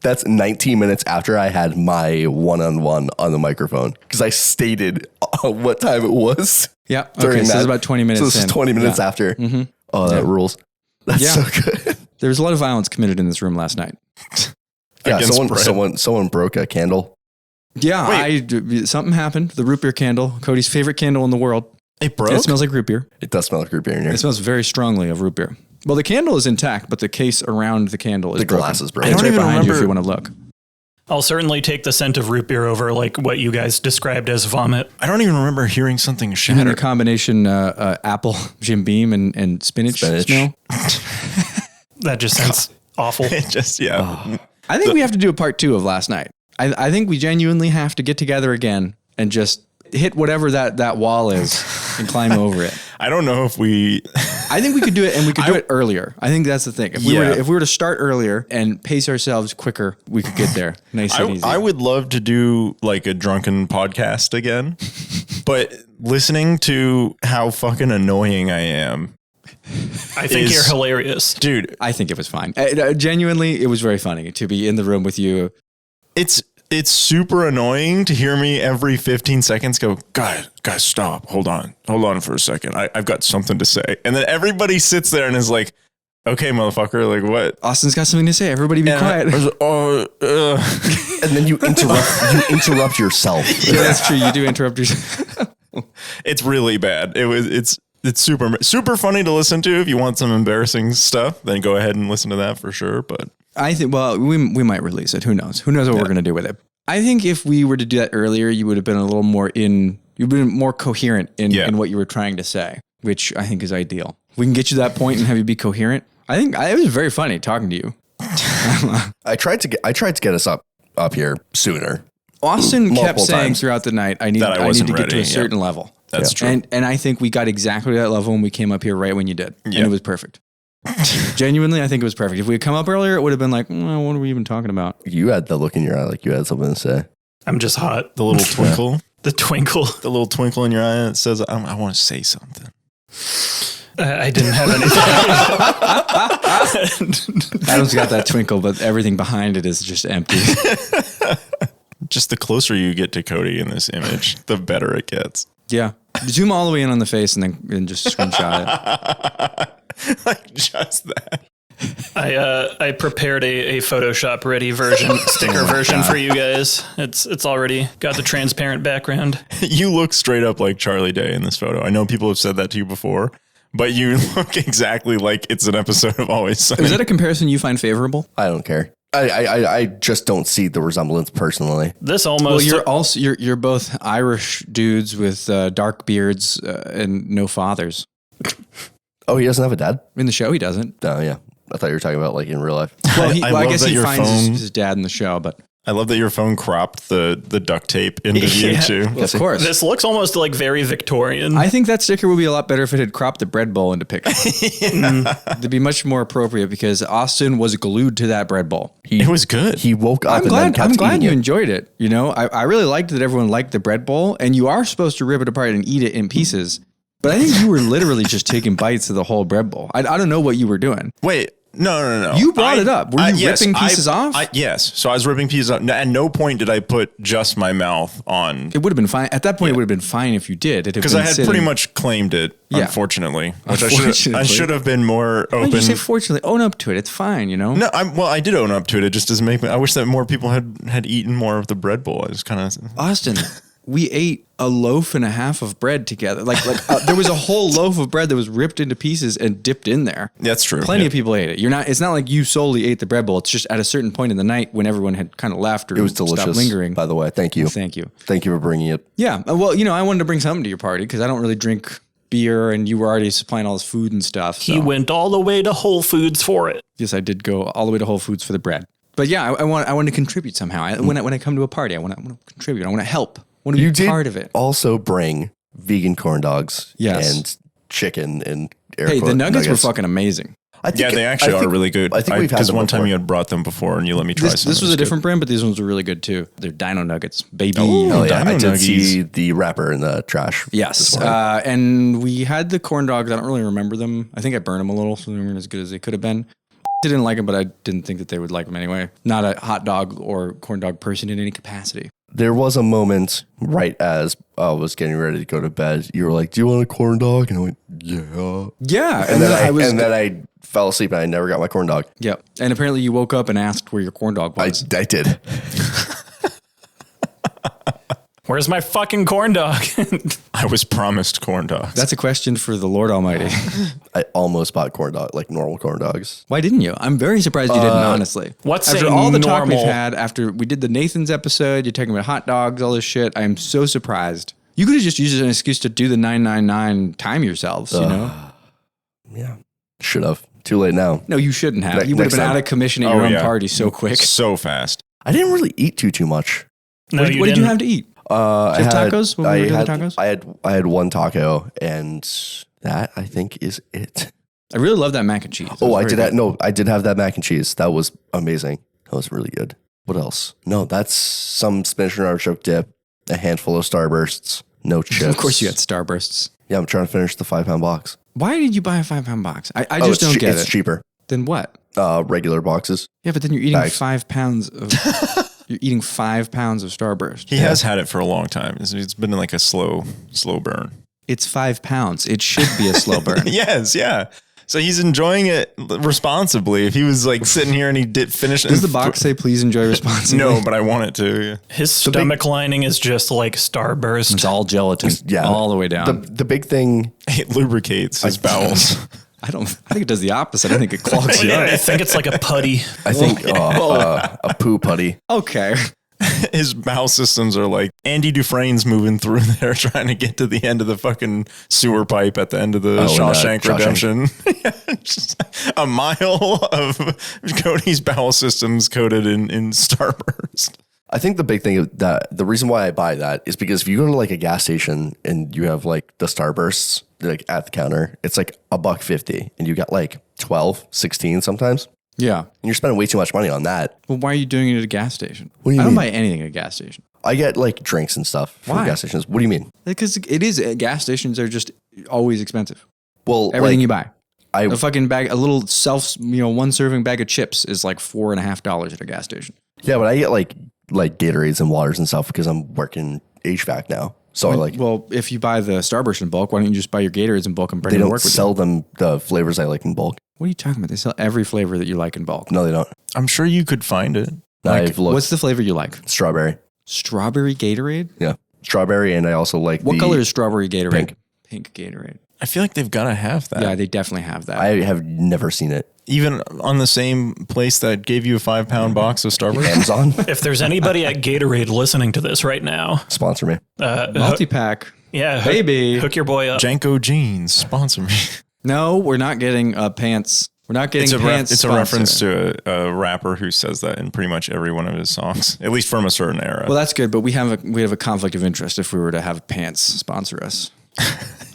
That's 19 minutes after I had my one-on-one on the microphone because I stated what time it was. Yeah. Okay. So it's about 20 minutes. So this is 20 minutes after. Mm-hmm. Oh, that rules. That's so good. There was a lot of violence committed in this room last night. Yeah, someone broke a candle. Yeah, something happened. The root beer candle, Kody's favorite candle in the world. It broke? It smells like root beer. It does smell like root beer in here. It smells very strongly of root beer. Well, the candle is intact, but the case around the candle is broken. The glass is broken. It's right behind you if you want to look. I'll certainly take the scent of root beer over like what you guys described as vomit. I don't even remember hearing something You shatter. mean the combination apple, Jim Beam, and spinach smell? That just sounds awful. It just, yeah. I think we have to do a part 2 of last night. I think we genuinely have to get together again and just hit whatever that wall is and climb over it. I don't know if we... I think we could do it, and we could do it earlier. I think that's the thing. If we were to start earlier and pace ourselves quicker, we could get there nice and easy. I would love to do like a drunken podcast again, but listening to how fucking annoying I am. I think you're hilarious. Dude. I think it was fine. Genuinely, it was very funny to be in the room with you. It's super annoying to hear me every 15 seconds go, guys, stop. Hold on for a second. I've got something to say. And then everybody sits there and is like, okay, motherfucker, like what? Austin's got something to say. Everybody be quiet. And then you interrupt yourself. Yeah, that's true. You do interrupt yourself. It's really bad. It's super funny to listen to. If you want some embarrassing stuff, then go ahead and listen to that for sure. But I think, well, we might release it. Who knows? Who knows what we're going to do with it? I think if we were to do that earlier, you would have been a little more you've been more coherent in what you were trying to say, which I think is ideal. We can get you to that point and have you be coherent. I think it was very funny talking to you. I tried to get us up here sooner. Austin kept saying throughout the night, I need to get to a certain level. That's true. And I think we got exactly that level when we came up here right when you did. And it was perfect. Genuinely, I think it was perfect. If we had come up earlier, it would have been like, well, what are we even talking about? You had the look in your eye like you had something to say. I'm just hot. The little twinkle. The twinkle. The little twinkle in your eye that says, I want to say something. I didn't have anything. Adam's got that twinkle, but everything behind it is just empty. Just the closer you get to Kody in this image, the better it gets. Yeah. Zoom all the way in on the face and then just screenshot it. Like just that. I prepared a Photoshop ready sticker version for you guys. It's already got the transparent background. You look straight up like Charlie Day in this photo. I know people have said that to you before, but you look exactly like it's an episode of Always Sunny. Is that a comparison you find favorable? I don't care. I just don't see the resemblance personally. This almost. Well, you're both Irish dudes with dark beards and no fathers. Oh, he doesn't have a dad? In the show, he doesn't. Oh, yeah. I thought you were talking about like in real life. Well, I guess he finds his dad in the show, but I love that your phone cropped the duct tape into view too. Well, of course. This looks almost like very Victorian. I think that sticker would be a lot better if it had cropped the bread bowl into pictures. It'd be much more appropriate because Austin was glued to that bread bowl. It was good. He woke up I'm glad you enjoyed it. You know, I really liked that everyone liked the bread bowl, and you are supposed to rip it apart and eat it in pieces. But I think you were literally just taking bites of the whole bread bowl. I don't know what you were doing. Wait. No. You brought it up. Were you ripping pieces off? Yes. So I was ripping pieces off. At no point did I put just my mouth on. It would have been fine. At that point, it would have been fine if you did. Because I had pretty much claimed it, unfortunately. Which I should have been more open. Why did you say fortunately? Own up to it. It's fine, you know? No, I did own up to it. It just doesn't make me. I wish that more people had eaten more of the bread bowl. I was kind of. Austin, we ate a loaf and a half of bread together. There was a whole loaf of bread that was ripped into pieces and dipped in there. That's true. Plenty of people ate it. It's not like you solely ate the bread bowl. It's just at a certain point in the night when everyone had kind of left or It was delicious. stopped lingering. By the way, thank you. Thank you. Thank you for bringing it. Yeah. Well, I wanted to bring something to your party because I don't really drink beer, and you were already supplying all this food and stuff. He went all the way to Whole Foods for it. Yes, I did go all the way to Whole Foods for the bread. But yeah, I want to contribute somehow. When I come to a party, I want to contribute. I want to help. I want to be part of it. Also bring vegan corn dogs. Yes. And chicken and the nuggets were fucking amazing. They actually are really good. I think we've had them one before. time you had brought them before and you let me try some. This was a different brand, but these ones were really good too. They're Dino Nuggets, baby. Oh, yeah. Dino I did Nuggies. see the wrapper in the trash. Yes. And we had the corn dogs. I don't really remember them. I think I burned them a little, so they weren't as good as they could have been. I didn't like them, but I didn't think that they would like them anyway. Not a hot dog or corn dog person in any capacity. There was a moment right as I was getting ready to go to bed. You were like, "Do you want a corn dog?" And I went, "Yeah." Yeah. And then I fell asleep and I never got my corn dog. Yep. And apparently you woke up and asked where your corn dog was. I did. Where's my fucking corn dog? I was promised corn dogs. That's a question for the Lord Almighty. I almost bought corn dog, like normal corn dogs. Why didn't you? I'm very surprised you didn't, honestly. What's after a all the talk we've normal- had, after we did the Nathan's episode, you're talking about hot dogs, all this shit. I am so surprised. You could have just used it as an excuse to do the 999 time yourselves, Yeah. Should have. Too late now. No, you shouldn't have. You would have been out of commission at your own party so quick. So fast. I didn't really eat too much. No, What did you have to eat? I had tacos? When we were doing the tacos? I had one taco, and that I think is it. I really love that mac and cheese. I did that. No, I did have that mac and cheese. That was amazing. That was really good. What else? No, that's some spinach and artichoke dip, a handful of Starbursts, no chips. Of course you had Starbursts. Yeah, I'm trying to finish the 5-pound box. Why did you buy a 5-pound box? I just don't get it. It's cheaper. Then what? Regular boxes. Yeah, but then you're eating Bags. 5 pounds of... You're eating 5 pounds of Starburst. He has had it for a long time. It's been like a slow burn. It's 5 pounds. It should be a slow burn. Yes, yeah. So he's enjoying it responsibly. If he was like sitting here and he did finish it. Does the box say please enjoy responsibly? No, but I want it to. Yeah. His stomach lining is just like Starburst. It's all gelatin. All the way down. The big thing. It lubricates his bowels. I think it does the opposite. I think it clogs you I up. think it's like a putty. I think a poo putty. Okay. His bowel systems are like Andy Dufresne's moving through there trying to get to the end of the fucking sewer pipe at the end of the Shawshank Redemption. Just a mile of Cody's bowel systems coated in Starburst. I think the big thing that the reason why I buy that is because if you go to like a gas station and you have like the Starbursts like at the counter, it's like $1.50 and you got like 12, 16 sometimes. Yeah. And you're spending way too much money on that. Well, why are you doing it at a gas station? What do you I don't mean? buy anything at a gas station. I get like drinks and stuff from Why? gas stations. What do you mean? Because it is, gas stations are just always expensive. Well, Everything like, you buy. I A fucking bag, a little one serving bag of chips is like $4.50 at a gas station. yeah, but I get like Gatorades and waters and stuff because I'm working HVAC now. So Well, if you buy the Starburst in bulk, why don't you just buy your Gatorades in bulk and bring they them to don't work with sell them the flavors I like in bulk. What are you talking about? They sell every flavor that you like in bulk. No, they don't. I'm sure you could find it. I've looked. What's the flavor you like? Strawberry? Strawberry Gatorade? Yeah, strawberry, and I also like. What color is strawberry Gatorade? Pink. Pink Gatorade. I feel like they've got to have that. Yeah, they definitely have that. I have never seen it. Even on the same place that gave you a 5-pound box of Starburst. Amazon. If there's anybody at Gatorade listening to this right now, Sponsor me. Multi-pack. yeah, Baby. hook your boy up. Janko Jeans, sponsor me. No, we're not getting pants. We're not getting pants. It's a reference to a rapper who says that in pretty much every one of his songs, at least from a certain era. Well, that's good, but we have a conflict of interest if we were to have pants sponsor us.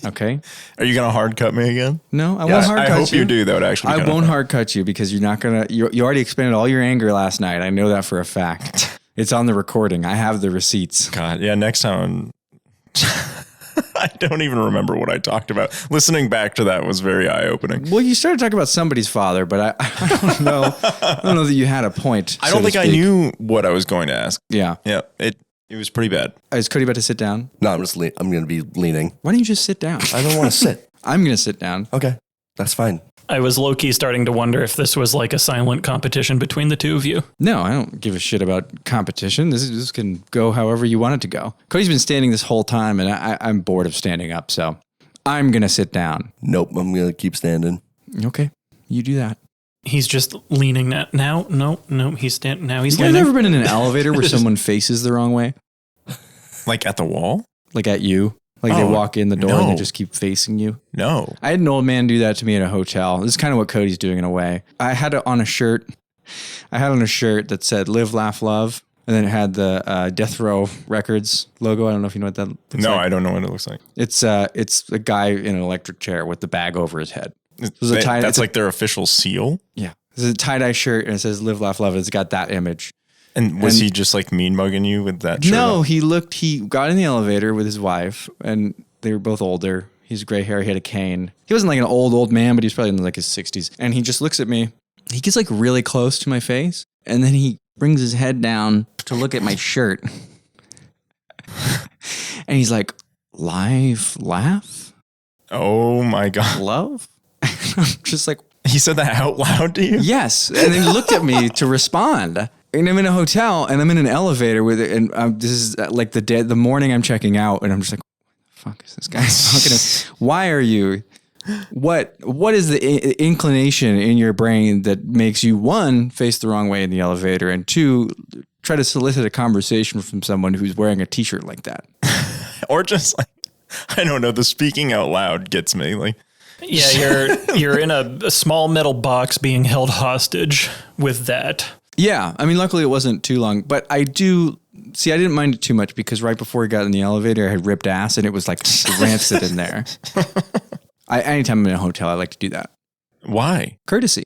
Okay. Are you going to hard cut me again? No, I won't hard cut you. I hope you do. That would actually. I won't hard cut you because you're not gonna. You already expended all your anger last night. I know that for a fact. It's on the recording. I have the receipts. God, yeah. Next time. I don't even remember what I talked about. Listening back to that was very eye-opening. Well, you started talking about somebody's father, but I don't know. I don't know that you had a point. I don't think I knew what I was going to ask. Yeah. Yeah. It was pretty bad. Is Kody about to sit down? No, I'm going to be leaning. Why don't you just sit down? I don't want to sit. I'm going to sit down. Okay, that's fine. I was low-key starting to wonder if this was like a silent competition between the two of you. No, I don't give a shit about competition. This can go however you want it to go. Cody's been standing this whole time, and I'm bored of standing up, so I'm going to sit down. Nope, I'm going to keep standing. Okay, you do that. He's just leaning now. No, he's standing. Now he's You leaning. guys ever been in an elevator where someone faces the wrong way? Like at the wall? Like at you? Like they walk in the door and they just keep facing you? No. I had an old man do that to me at a hotel. This is kind of what Cody's doing in a way. I had it on a shirt. I had on a shirt that said "Live, Laugh, Love," and then it had the Death Row Records logo. I don't know if you know what that looks like. No, I don't know what it looks like. It's a guy in an electric chair with the bag over his head. That's like their official seal? Yeah. It's a tie-dye shirt and it says "Live, Laugh, Love." It's got that image. And was he just like mean mugging you with that shirt? No, he got in the elevator with his wife and they were both older. He's gray hair. He had a cane. He wasn't like an old man, but he was probably in like his 60s. And he just looks at me. He gets like really close to my face. And then he brings his head down to look at my shirt. And he's like, "Live, laugh? Oh my God. Love?" I'm just like, he said that out loud to you? yes. And he looked at me to respond. And I'm in a hotel and I'm in an elevator with it. And this is like the morning I'm checking out. And I'm just like, what the fuck is this guy talking to? Why are you? What is the inclination in your brain that makes you, one, face the wrong way in the elevator, and two, try to solicit a conversation from someone who's wearing a t-shirt like that? Or just like, I don't know, the speaking out loud gets me. Like, yeah, you're in a small metal box being held hostage with that. Yeah. I mean, luckily it wasn't too long, but I didn't mind it too much because right before we got in the elevator, I had ripped ass and it was like rancid in there. Anytime I'm in a hotel, I like to do that. why? Courtesy.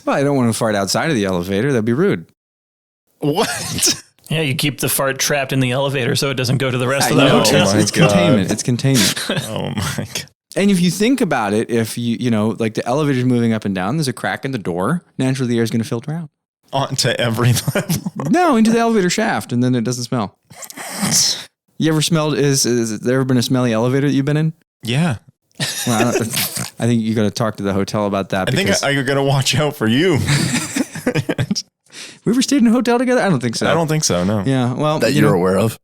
Well, I don't want to fart outside of the elevator. That'd be rude. What? Yeah, you keep the fart trapped in the elevator so it doesn't go to the rest of the know, hotel. my it's God. containment. It's containment. Oh my God. And if you think about it, if you know, like the elevator's moving up and down, there's a crack in the door. Naturally, the air is going to filter out. Onto every level. No, into the elevator shaft, and then it doesn't smell. You ever smelled? Is there ever been a smelly elevator that you've been in? Yeah. Well, I think you got to talk to the hotel about that. I think I'm going to watch out for you. We ever stayed in a hotel together? I don't think so. I don't think so, no. Yeah, well, That you're aware of.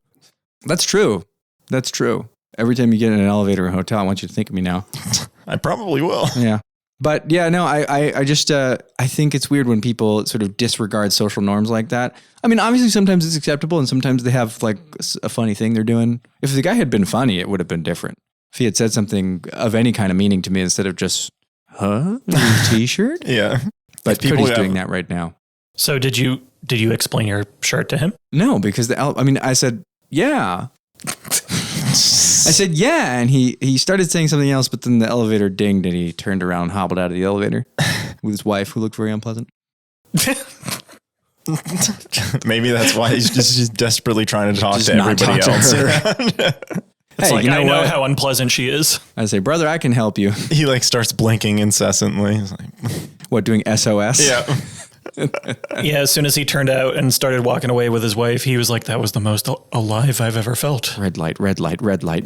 That's true. That's true. Every time you get in an elevator or a hotel, I want you to think of me now. I probably will. Yeah. But yeah, no, I just, I think it's weird when people sort of disregard social norms like that. I mean, obviously sometimes it's acceptable and sometimes they have like a funny thing they're doing. If the guy had been funny, it would have been different. If he had said something of any kind of meaning to me instead of just, huh? T-shirt? Yeah. But Cody's doing that right now. So did you explain your shirt to him? No, because I said, yeah. I said, yeah. And he started saying something else, but then the elevator dinged and he turned around and hobbled out of the elevator with his wife, who looked very unpleasant. Maybe that's why he's just desperately trying to talk to everybody else. It's Hey, like, you know I know what? how unpleasant she is. I say, brother, I can help you. He like starts blinking incessantly. He's like, What, doing SOS? yeah. Yeah, as soon as he turned out and started walking away with his wife, he was like, that was the most alive I've ever felt. Red light, red light, red light.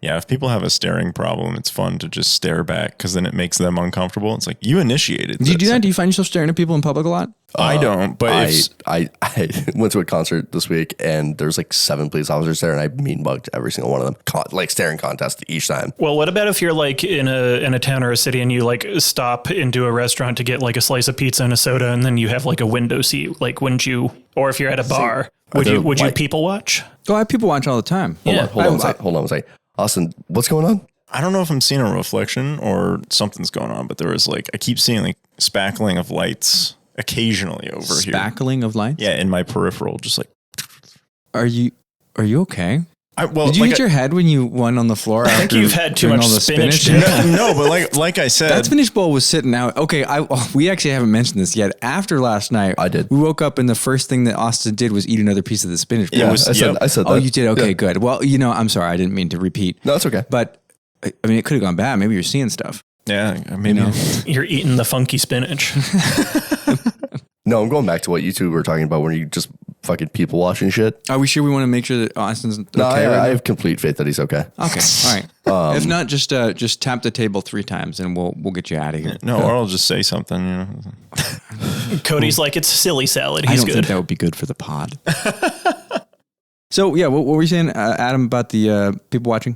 Yeah, if people have a staring problem, it's fun to just stare back because then it makes them uncomfortable. It's like, you initiated Do you do this. that? Do you find yourself staring at people in public a lot? I don't, but I went to a concert this week and there's like 7 police officers there and I mean bugged every single one of them. Like staring contest each time. Well, what about if you're like in a town or a city and you like stop into a restaurant to get like a slice of pizza and a soda and then you have like a window seat? Like, wouldn't you, or if you're at a bar, would you people watch? Oh, I have people watch all the time. Hold on a second. Austin, what's going on? I don't know if I'm seeing a reflection or something's going on, but there was like, I keep seeing like spackling of lights occasionally over here. Spackling of lights? Yeah, in my peripheral, just like. Are you okay? Did you like hit your head when you went on the floor? I think you've had too much spinach. No, but like I said, that spinach bowl was sitting out. Okay, we actually haven't mentioned this yet. After last night, I did. We woke up and the first thing that Austin did was eat another piece of the spinach bowl. Yeah, I said that. Oh, you did? Okay, Yeah. good. Well, I'm sorry. I didn't mean to repeat. No, it's okay. But I mean, it could have gone bad. Maybe you're seeing stuff. yeah, maybe. You're eating the funky spinach. No, I'm going back to what you two were talking about when you just fucking people watching shit. Are we sure we want to make sure that Austin's okay? No, right I now? have complete faith that he's okay. Okay, all right. If not, just tap the table 3 times and we'll get you out of here. No, or I'll just say something. You know. Cody's like, it's silly salad. I He's don't good. think that would be good for the pod. So yeah, what were you saying, Adam, about the people watching?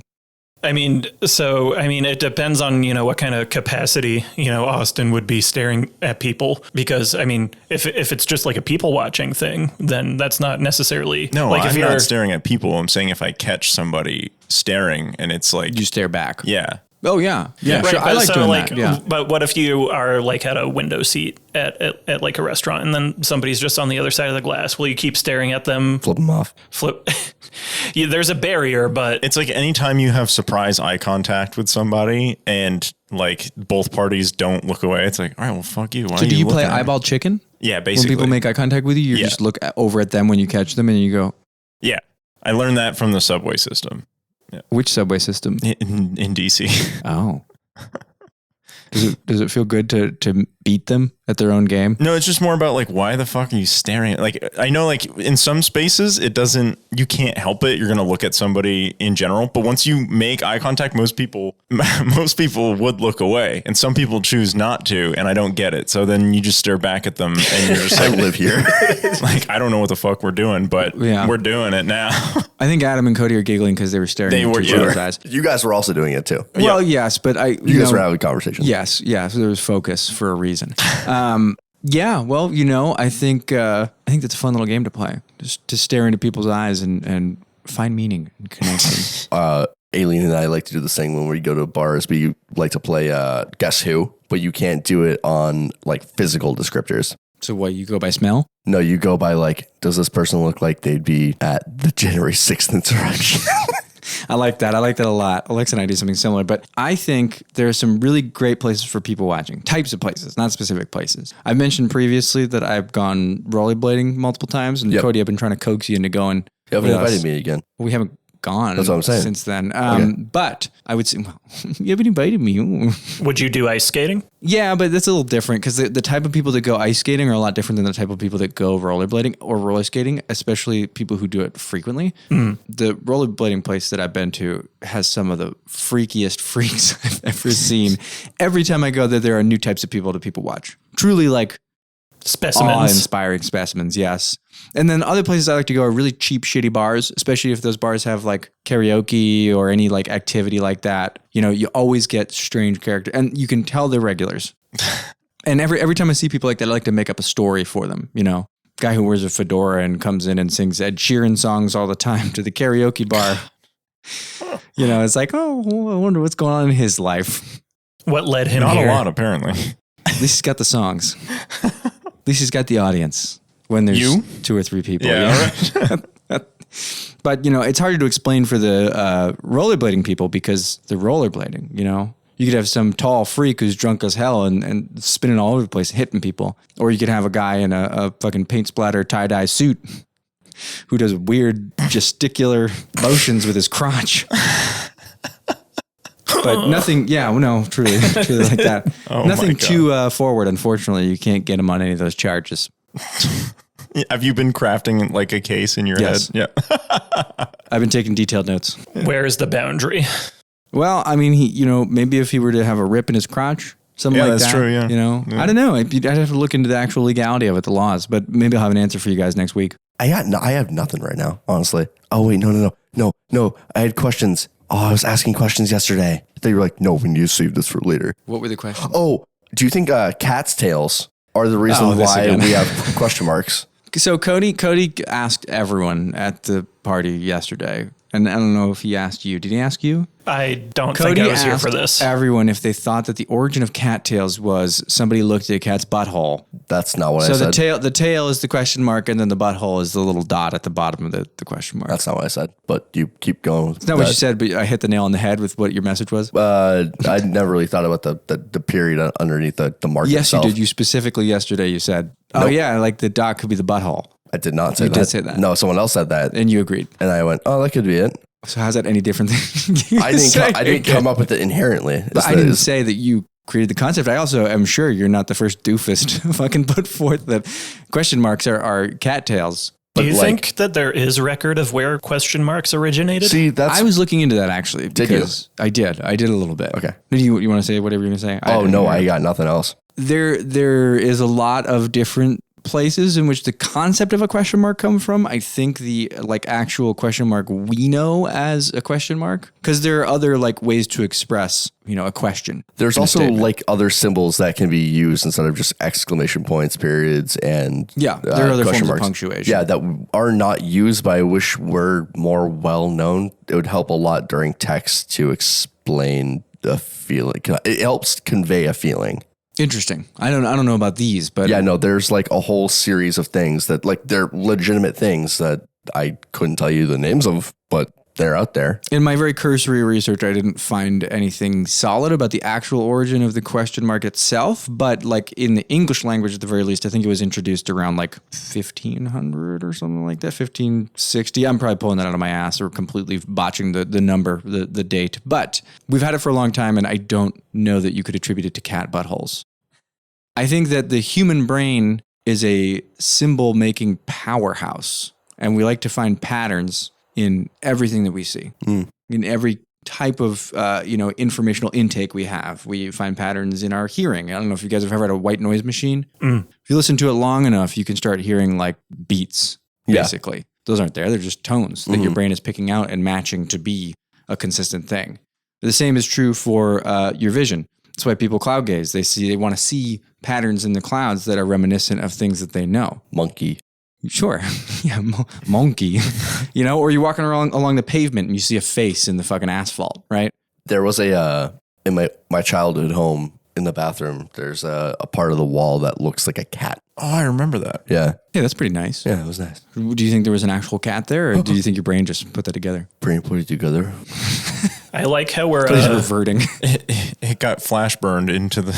I mean, it depends on, what kind of capacity, Austin would be staring at people. Because, I mean, if it's just like a people watching thing, then that's not necessarily. No, like I'm if you're not staring at people. I'm saying if I catch somebody staring and it's like. You stare back. Yeah. Oh, yeah. Yeah, right, sure. I like doing that. Yeah. But what if you are like at a window seat at like a restaurant and then somebody's just on the other side of the glass? Will you keep staring at them? Flip them off. Yeah, there's a barrier, but It's like anytime you have surprise eye contact with somebody and like both parties don't look away, it's like, all right, well, fuck you. Why So are do you play looking at me? eyeball chicken? Yeah, basically. When people make eye contact with you, you just look over at them when you catch them and you go, Yeah. I learned that from the subway system. which subway system? In DC. Oh. Does it feel good to beat them at their own game? No, it's just more about like, why the fuck are you staring at, like, I know like in some spaces you can't help it. You're going to look at somebody in general, but once you make eye contact, most people would look away and some people choose not to. And I don't get it. So then you just stare back at them and you're just I like, live here. like, I don't know what the fuck we're doing, but we're doing it now. I think Adam and Cody are giggling because they were staring into each other's eyes. You guys were also doing it too. Well, yes, but You guys were having a conversation. Yes, so there was focus for a reason. Yeah, well, I think that's a fun little game to play. Just to stare into people's eyes and find meaning and connection. Aileen and I like to do this thing when we go to bars. We like to play Guess Who, but you can't do it on like physical descriptors. So what, you go by smell? No, you go by like, does this person look like they'd be at the January 6th insurrection? I like that. I like that a lot. Alexa and I do something similar, but I think there are some really great places for people watching. Types of places, not specific places. I've mentioned previously that I've gone rollerblading multiple times, and Cody, I've been trying to coax you into going. You haven't invited me again. We haven't gone. That's what I'm saying. Since then. But I would say, well, you haven't invited me. would you do ice skating? Yeah, but that's a little different because the type of people that go ice skating are a lot different than the type of people that go rollerblading or roller skating, especially people who do it frequently. The rollerblading place that I've been to has some of the freakiest freaks I've ever seen. Every time I go there are new types of people that people watch. Truly like Specimens. awe-inspiring specimens, yes. And then other places I like to go are really cheap, shitty bars, especially if those bars have like karaoke or any like activity like that. You always get strange characters, and you can tell they're regulars. And every time I see people like that, I like to make up a story for them. Guy who wears a fedora and comes in and sings Ed Sheeran songs all the time to the karaoke bar. It's like, oh, I wonder what's going on in his life. What led him Not here? a lot, apparently. At least he's got the songs. At least he's got the audience when there's 2 or 3 people. Yeah. Right. But, it's harder to explain for the rollerblading people because they're rollerblading, You could have some tall freak who's drunk as hell and spinning all over the place, hitting people. Or you could have a guy in a fucking paint splatter tie-dye suit who does weird gesticular motions with his crotch. But nothing, truly like that. Nothing too forward, unfortunately. You can't get him on any of those charges. Have you been crafting like a case in your head? Yeah. I've been taking detailed notes. Where is the boundary? Well, I mean, he, maybe if he were to have a rip in his crotch, something like that. Yeah, that's true, yeah. I don't know. I'd have to look into the actual legality of it, the laws, but maybe I'll have an answer for you guys next week. I have nothing right now, honestly. Oh, wait, no. I had questions. Oh, I was asking questions yesterday. They were like, no, we need to save this for later. What were the questions? Oh, do you think cat's tails are the reason why we have question marks? So Cody asked everyone at the party yesterday, and I don't know if he asked you. Did he ask you? I don't think I was here for this. Everyone, if they thought that the origin of cattails was somebody looked at a cat's butthole. That's not what I said. So the tail is the question mark, and then the butthole is the little dot at the bottom of the question mark. That's not what I said, but you keep going. It's not what you said, but I hit the nail on the head with what your message was. I never really thought about the period underneath the mark Yes, itself. you did. You specifically yesterday you said, nope. Oh yeah, like the dot could be the butthole. I did not say that. You did say that. No, someone else said that. And you agreed. And I went, oh, that could be it. So how's that any different than I didn't come up with it inherently. But I didn't say that you created the concept. I also am sure you're not the first doofus to fucking put forth that question marks are cattails. Do you think that there is record of where question marks originated? See, I was looking into that actually. Did you? I did a little bit. Okay. You want to say whatever you're going to say? I got nothing else. There is a lot of different places in which the concept of a question mark come from. I think the actual question mark we know as a question mark, because there are other ways to express, a question. There's also other symbols that can be used instead of just exclamation points, periods, and there are other question forms marks. of punctuation. Yeah, that are not used, but I wish were more well known. It would help a lot during text to explain the feeling. It helps convey a feeling. Interesting. I don't know about these, but yeah, no, there's a whole series of things that they're legitimate things that I couldn't tell you the names of, but they're out there. In my very cursory research, I didn't find anything solid about the actual origin of the question mark itself, but in the English language at the very least, I think it was introduced around 1500 or something like that, 1560. I'm probably pulling that out of my ass or completely botching the number, the date, but we've had it for a long time and I don't know that you could attribute it to cat buttholes. I think that the human brain is a symbol-making powerhouse, and we like to find patterns in everything that we see. In every type of informational intake we have, we find patterns in our hearing. I don't know if you guys have ever had a white noise machine. If you listen to it long enough, you can start hearing beats, basically. Those aren't there. They're just tones that your brain is picking out and matching to be a consistent thing. The same is true for your vision. That's why people cloud gaze. They want to see patterns in the clouds that are reminiscent of things that they know. Monkey. Sure. Yeah, monkey. Or you're walking along the pavement and you see a face in the fucking asphalt, right? There was in my childhood home in the bathroom, there's a part of the wall that looks like a cat. Oh, I remember that. Yeah. Yeah, that's pretty nice. Yeah, it was nice. Do you think there was an actual cat there, or do you think your brain just put that together? Brain put it together. I like how we're reverting. It got flash burned into the...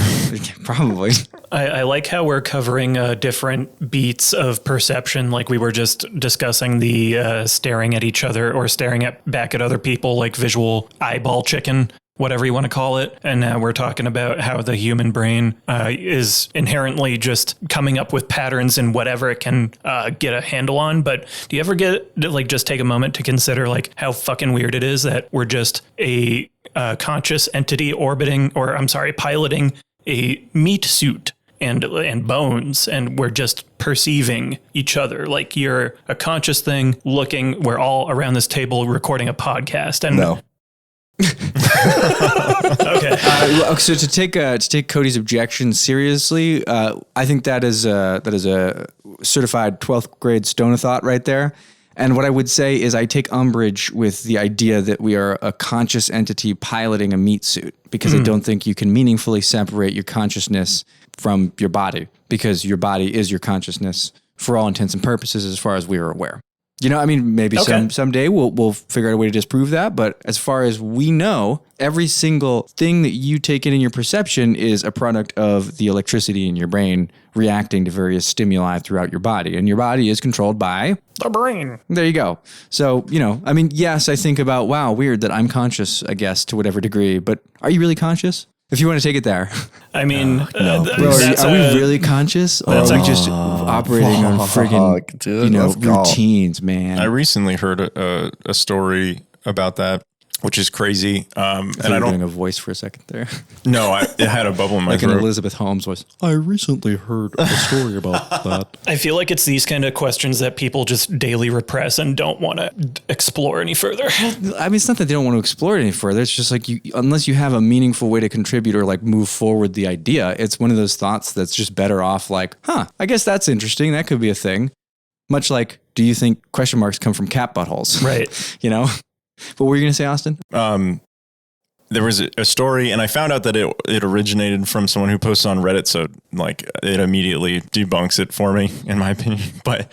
Probably. I like how we're covering different beats of perception. Like we were just discussing the staring at each other or staring back at other people, like visual eyeball chicken, whatever you want to call it. And now we're talking about how the human brain is inherently just coming up with patterns in whatever it can get a handle on. But do you ever just take a moment to consider how fucking weird it is that we're just a conscious entity piloting a meat suit and bones, and we're just perceiving each other. You're a conscious thing looking, we're all around this table recording a podcast. And no. Okay. So to take Kody's objection seriously, I think that is a certified 12th grade stone of thought right there. And what I would say is I take umbrage with the idea that we are a conscious entity piloting a meat suit, because I don't think you can meaningfully separate your consciousness from your body, because your body is your consciousness for all intents and purposes as far as we are aware. Maybe someday we'll figure out a way to disprove that. But as far as we know, every single thing that you take in your perception is a product of the electricity in your brain reacting to various stimuli throughout your body. And your body is controlled by the brain. There you go. So, yes, I think about, wow, weird that I'm conscious, I guess, to whatever degree. But are you really conscious? If you want to take it there. I mean, no. Bro, are we really conscious? Or are we just operating on friggin' routines, man? I recently heard a story about that, which is crazy. And I don't doing a voice for a second there. No, it had a bubble in my throat. Like an Elizabeth Holmes voice. I recently heard a story about that. I feel like it's these kind of questions that people just daily repress and don't want to explore any further. It's not that they don't want to explore it any further. It's just unless you have a meaningful way to contribute or move forward the idea, it's one of those thoughts that's just better off I guess that's interesting. That could be a thing. Much like, do you think question marks come from cat buttholes? Right. What were you going to say, Austin? There was a story, and I found out that it originated from someone who posted on Reddit, so it immediately debunks it for me, in my opinion. But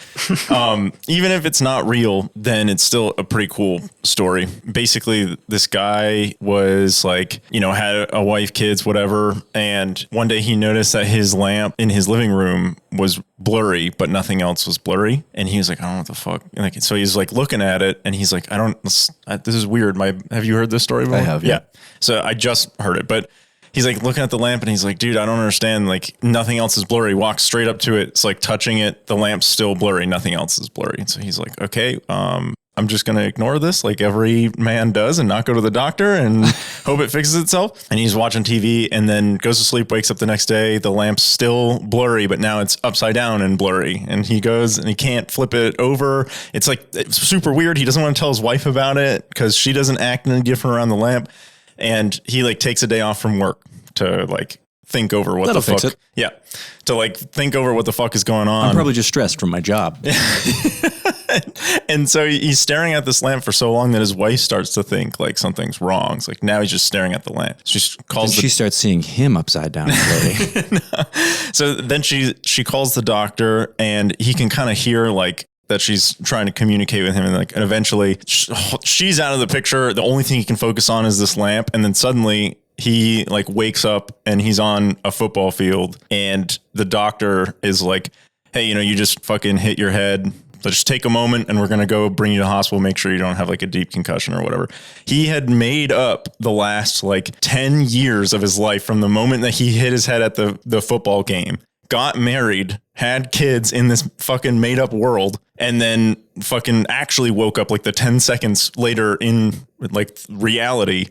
even if it's not real, then it's still a pretty cool story. Basically, this guy was had a wife, kids, whatever, and one day he noticed that his lamp in his living room was blurry, but nothing else was blurry. And he was like, I don't know what the fuck. So he's looking at it, and he's like, this is weird. Have you heard this story before? I have, yeah. So I just heard it, but he's like looking at the lamp and he's like, dude, I don't understand. Like nothing else is blurry. Walks straight up to it. It's like touching it. The lamp's still blurry. Nothing else is blurry. So he's like, okay, I'm just going to ignore this like every man does and not go to the doctor and hope it fixes itself. And he's watching TV and then goes to sleep, wakes up the next day. The lamp's still blurry, but now it's upside down and blurry. And he goes and he can't flip it over. It's super weird. He doesn't want to tell his wife about it because she doesn't act any different around the lamp. And he like takes a day off from work to like think over what the fuck. Yeah. To like think over what the fuck is going on. I'm probably just stressed from my job. And so he's staring at this lamp for so long that his wife starts to think like something's wrong. It's like now he's just staring at the lamp. She starts seeing him upside down. No. So then she calls the doctor and he can kind of hear like that she's trying to communicate with him. And eventually she's out of the picture. The only thing he can focus on is this lamp. And then suddenly he like wakes up and he's on a football field and the doctor is like, hey, you just fucking hit your head. So just take a moment and we're going to go bring you to the hospital, make sure you don't have like a deep concussion or whatever. He had made up the last like 10 years of his life from the moment that he hit his head at the football game, got married, had kids in this fucking made up world, and then fucking actually woke up like the 10 seconds later in like reality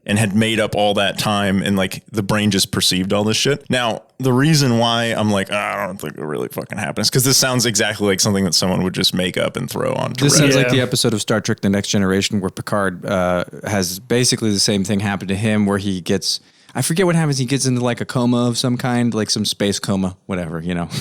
and had made up all that time and like the brain just perceived all this shit. Now, the reason why I'm like, I don't think it really fucking happens because this sounds exactly like something that someone would just make up and throw on. This sounds like the episode of Star Trek The Next Generation where Picard has basically the same thing happen to him where he gets, I forget what happens. He gets into like a coma of some kind, like some space coma, whatever, I don't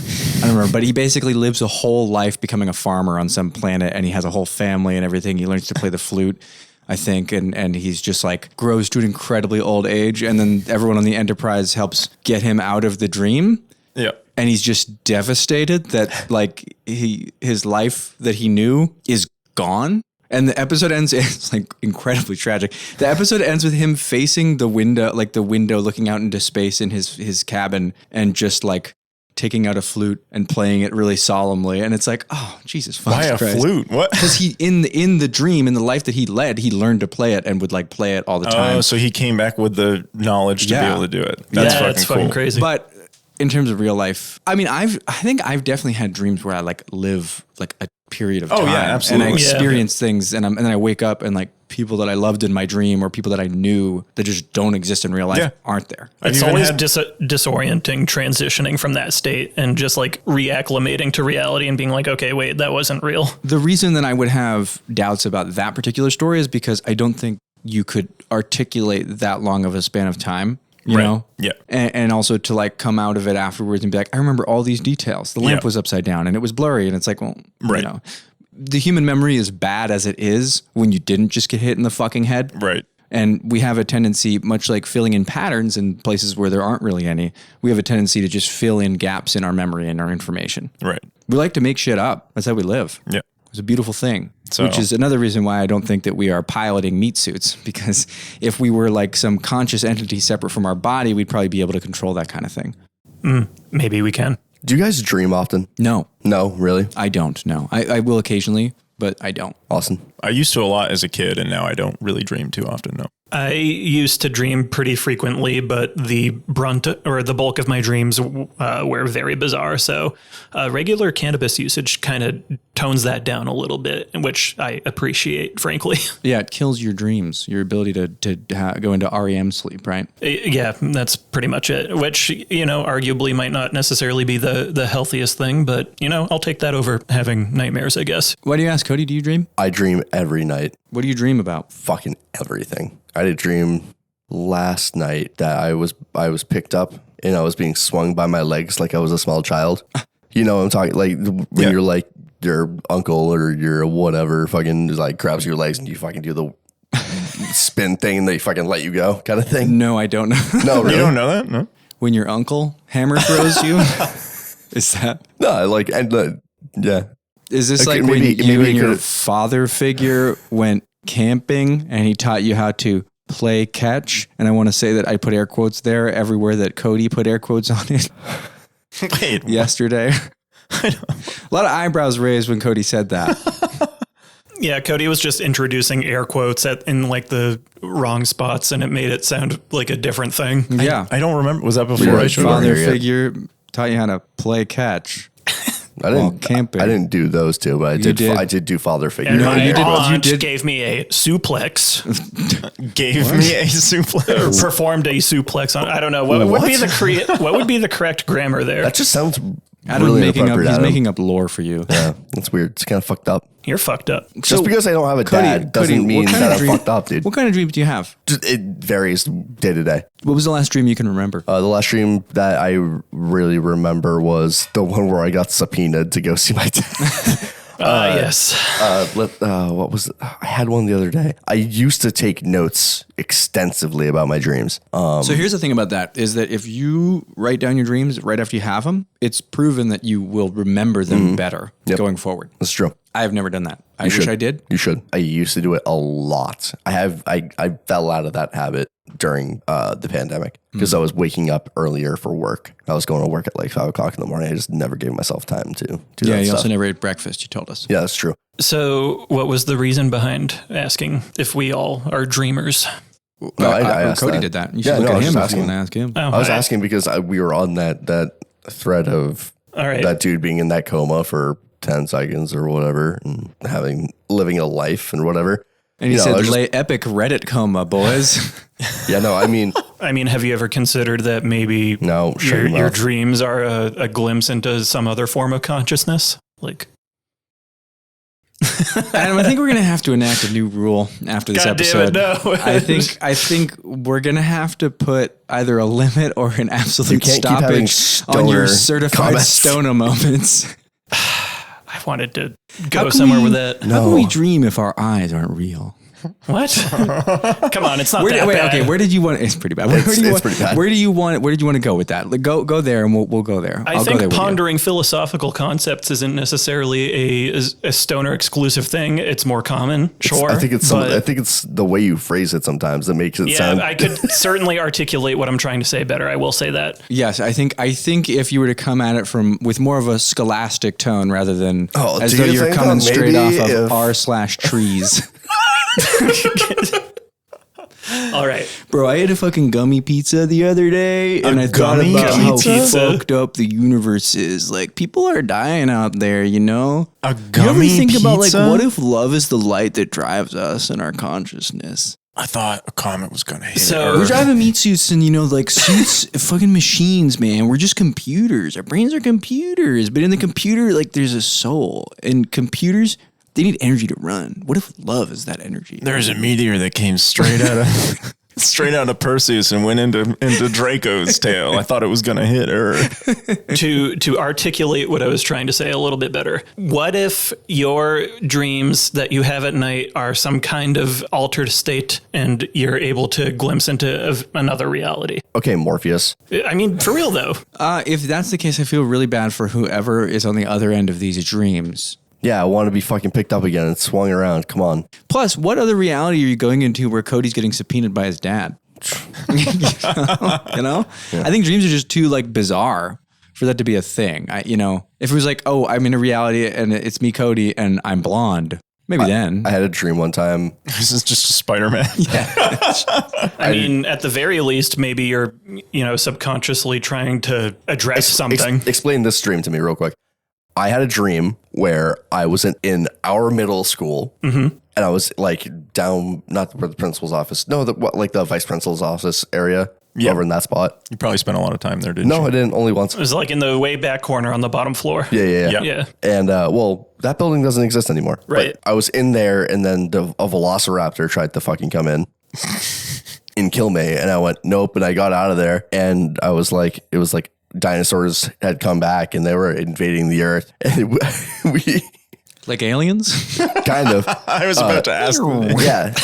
remember. But he basically lives a whole life becoming a farmer on some planet and he has a whole family and everything. He learns to play the flute, I think, and he's just like grows to an incredibly old age. And then everyone on the Enterprise helps get him out of the dream. Yeah. And he's just devastated that like his life that he knew is gone. And the episode ends, it's like incredibly tragic. The episode ends with him facing the window, like the window looking out into space in his cabin and just like taking out a flute and playing it really solemnly. And it's like, oh, Jesus fucking Christ. Why a flute? What? Because he, in the dream, in the life that he led, he learned to play it and would like play it all the time. Oh, so he came back with the knowledge to be able to do it. That's fucking cool. Crazy. But in terms of real life, I mean, I think I've definitely had dreams where I like live like a period of time. Oh yeah, absolutely. And I experience things and then I wake up and like people that I loved in my dream or people that I knew that just don't exist in real life aren't there. It's always disorienting transitioning from that state and just like reacclimating to reality and being like, okay, wait, that wasn't real. The reason that I would have doubts about that particular story is because I don't think you could articulate that long of a span of time. You know? Yeah. And also to like come out of it afterwards and be like, I remember all these details. The lamp was upside down and it was blurry. And it's like, well, the human memory is bad as it is when you didn't just get hit in the fucking head. Right. And we have a tendency, much like filling in patterns in places where there aren't really any, we have a tendency to just fill in gaps in our memory and our information. Right. We like to make shit up. That's how we live. Yeah. It's a beautiful thing, which is another reason why I don't think that we are piloting meat suits, because if we were like some conscious entity separate from our body, we'd probably be able to control that kind of thing. Maybe we can. Do you guys dream often? No. No, really? I don't, no. I will occasionally, but I don't. Awesome. I used to a lot as a kid, and now I don't really dream too often, no. I used to dream pretty frequently, but the brunt or the bulk of my dreams were very bizarre. So regular cannabis usage kind of tones that down a little bit, which I appreciate, frankly. Yeah, it kills your dreams, your ability to go into REM sleep, right? Yeah, that's pretty much it, which, arguably might not necessarily be the healthiest thing, but, I'll take that over having nightmares, I guess. Why do you ask, Kody? Do you dream? I dream every night. What do you dream about? Fucking everything. I had a dream last night that I was picked up and I was being swung by my legs like I was a small child. You know what I'm talking, like when you're like your uncle or your whatever fucking just like grabs your legs and you fucking do the spin thing and they fucking let you go kind of thing. No, I don't know. No, really? You don't know that? No. When your uncle hammer throws you? Is that? No, like, yeah. Is this like when you and your father figure went camping and he taught you how to play catch? And I want to say that I put air quotes there everywhere that Kody put air quotes on it. Wait. Yesterday. A lot of eyebrows raised when Kody said that. Yeah, Kody was just introducing air quotes in like the wrong spots, and it made it sound like a different thing. Yeah. I don't remember. Was that before I showed Father figure taught you how to play catch. I didn't do those two, but I did do father figure. And my aunt gave me a suplex. Gave me a suplex. Performed a suplex on. I don't know what would be the correct grammar there. That just sounds Adam's really making up. inappropriate, He's Adam. making up lore for you. Yeah, that's weird. It's kind of fucked up. You're fucked up. Just because I don't have a dad doesn't mean that I'm fucked up, dude. What kind of dreams do you have? It varies day to day. What was the last dream you can remember? The last dream that I really remember was the one where I got subpoenaed to go see my dad. Yes. What was it? I had one the other day. I used to take notes extensively about my dreams. So here's the thing about that is that if you write down your dreams right after you have them, it's proven that you will remember them better going forward. That's true. I have never done that. I wish I did. You should. I used to do it a lot. I fell out of that habit during the pandemic because I was waking up earlier for work. I was going to work at like 5 o'clock in the morning. I just never gave myself time to do that Yeah, you stuff. also never ate breakfast, you told us. Yeah, that's true. So, what was the reason behind asking if we all are dreamers? No, I asked Cody that. did that. You should look at him if you want to ask him. I was asking because we were on that thread of that dude being in that coma for 10 seconds or whatever and living a life and whatever. And he said, epic Reddit coma, boys. Yeah, no, I mean, have you ever considered that maybe your dreams are a glimpse into some other form of consciousness? Like, Adam, I think we're going to have to enact a new rule after this episode. Damn it, no. I think we're going to have to put either a limit or an absolute stoppage on your certified stoner moments. I wanted to go somewhere with that. How can we dream if our eyes aren't real? What? Come on, it's not that bad. Okay, where did you want? It's pretty bad. It's pretty bad. Where do you want to go with that? Like, go there, and we'll go there. I think pondering philosophical concepts isn't necessarily a stoner exclusive thing. It's more common, sure. I think it's the way you phrase it sometimes that makes it sound. Yeah, I could certainly articulate what I'm trying to say better. I will say that. Yes, I think if you were to come at it with more of a scholastic tone rather than as though you're coming straight off of r/trees. All right, bro. I ate a fucking gummy pizza the other day, and I thought about how fucked up the universe is. Like, people are dying out there, you know. A gummy you ever think pizza? about like, what if love is the light that drives us in our consciousness? I thought a comet was going to hit. So we're driving meat suits, and like suits, fucking machines, man. We're just computers. Our brains are computers, but in the computer, like, there's a soul. And computers, they need energy to run. What if love is that energy? There's a meteor that came straight out of Perseus and went into Draco's tail. I thought it was going to hit Earth. To articulate what I was trying to say a little bit better, what if your dreams that you have at night are some kind of altered state and you're able to glimpse into another reality? Okay, Morpheus. I mean, for real though. If that's the case, I feel really bad for whoever is on the other end of these dreams. Yeah, I want to be fucking picked up again and swung around. Come on. Plus, what other reality are you going into where Cody's getting subpoenaed by his dad? You know? Yeah. I think dreams are just too like bizarre for that to be a thing. If it was like, oh, I'm in a reality and it's me, Cody, and I'm blonde. Maybe then. I had a dream one time. This is just Spider-Man. Yeah. I mean, at the very least, maybe you're, subconsciously trying to address something. Explain this dream to me real quick. I had a dream where I was in our middle school, and I was like down, not where the principal's office, no, the vice principal's office area, over in that spot. You probably spent a lot of time there, didn't you? No, I didn't. Only once. It was like in the way back corner on the bottom floor. Yeah. And that building doesn't exist anymore. Right. But I was in there, and then a velociraptor tried to fucking come in and kill me, and I went nope, and I got out of there, and I was like, it was like dinosaurs had come back and they were invading the earth, and we like aliens, kind of. I was about to ask. Yeah,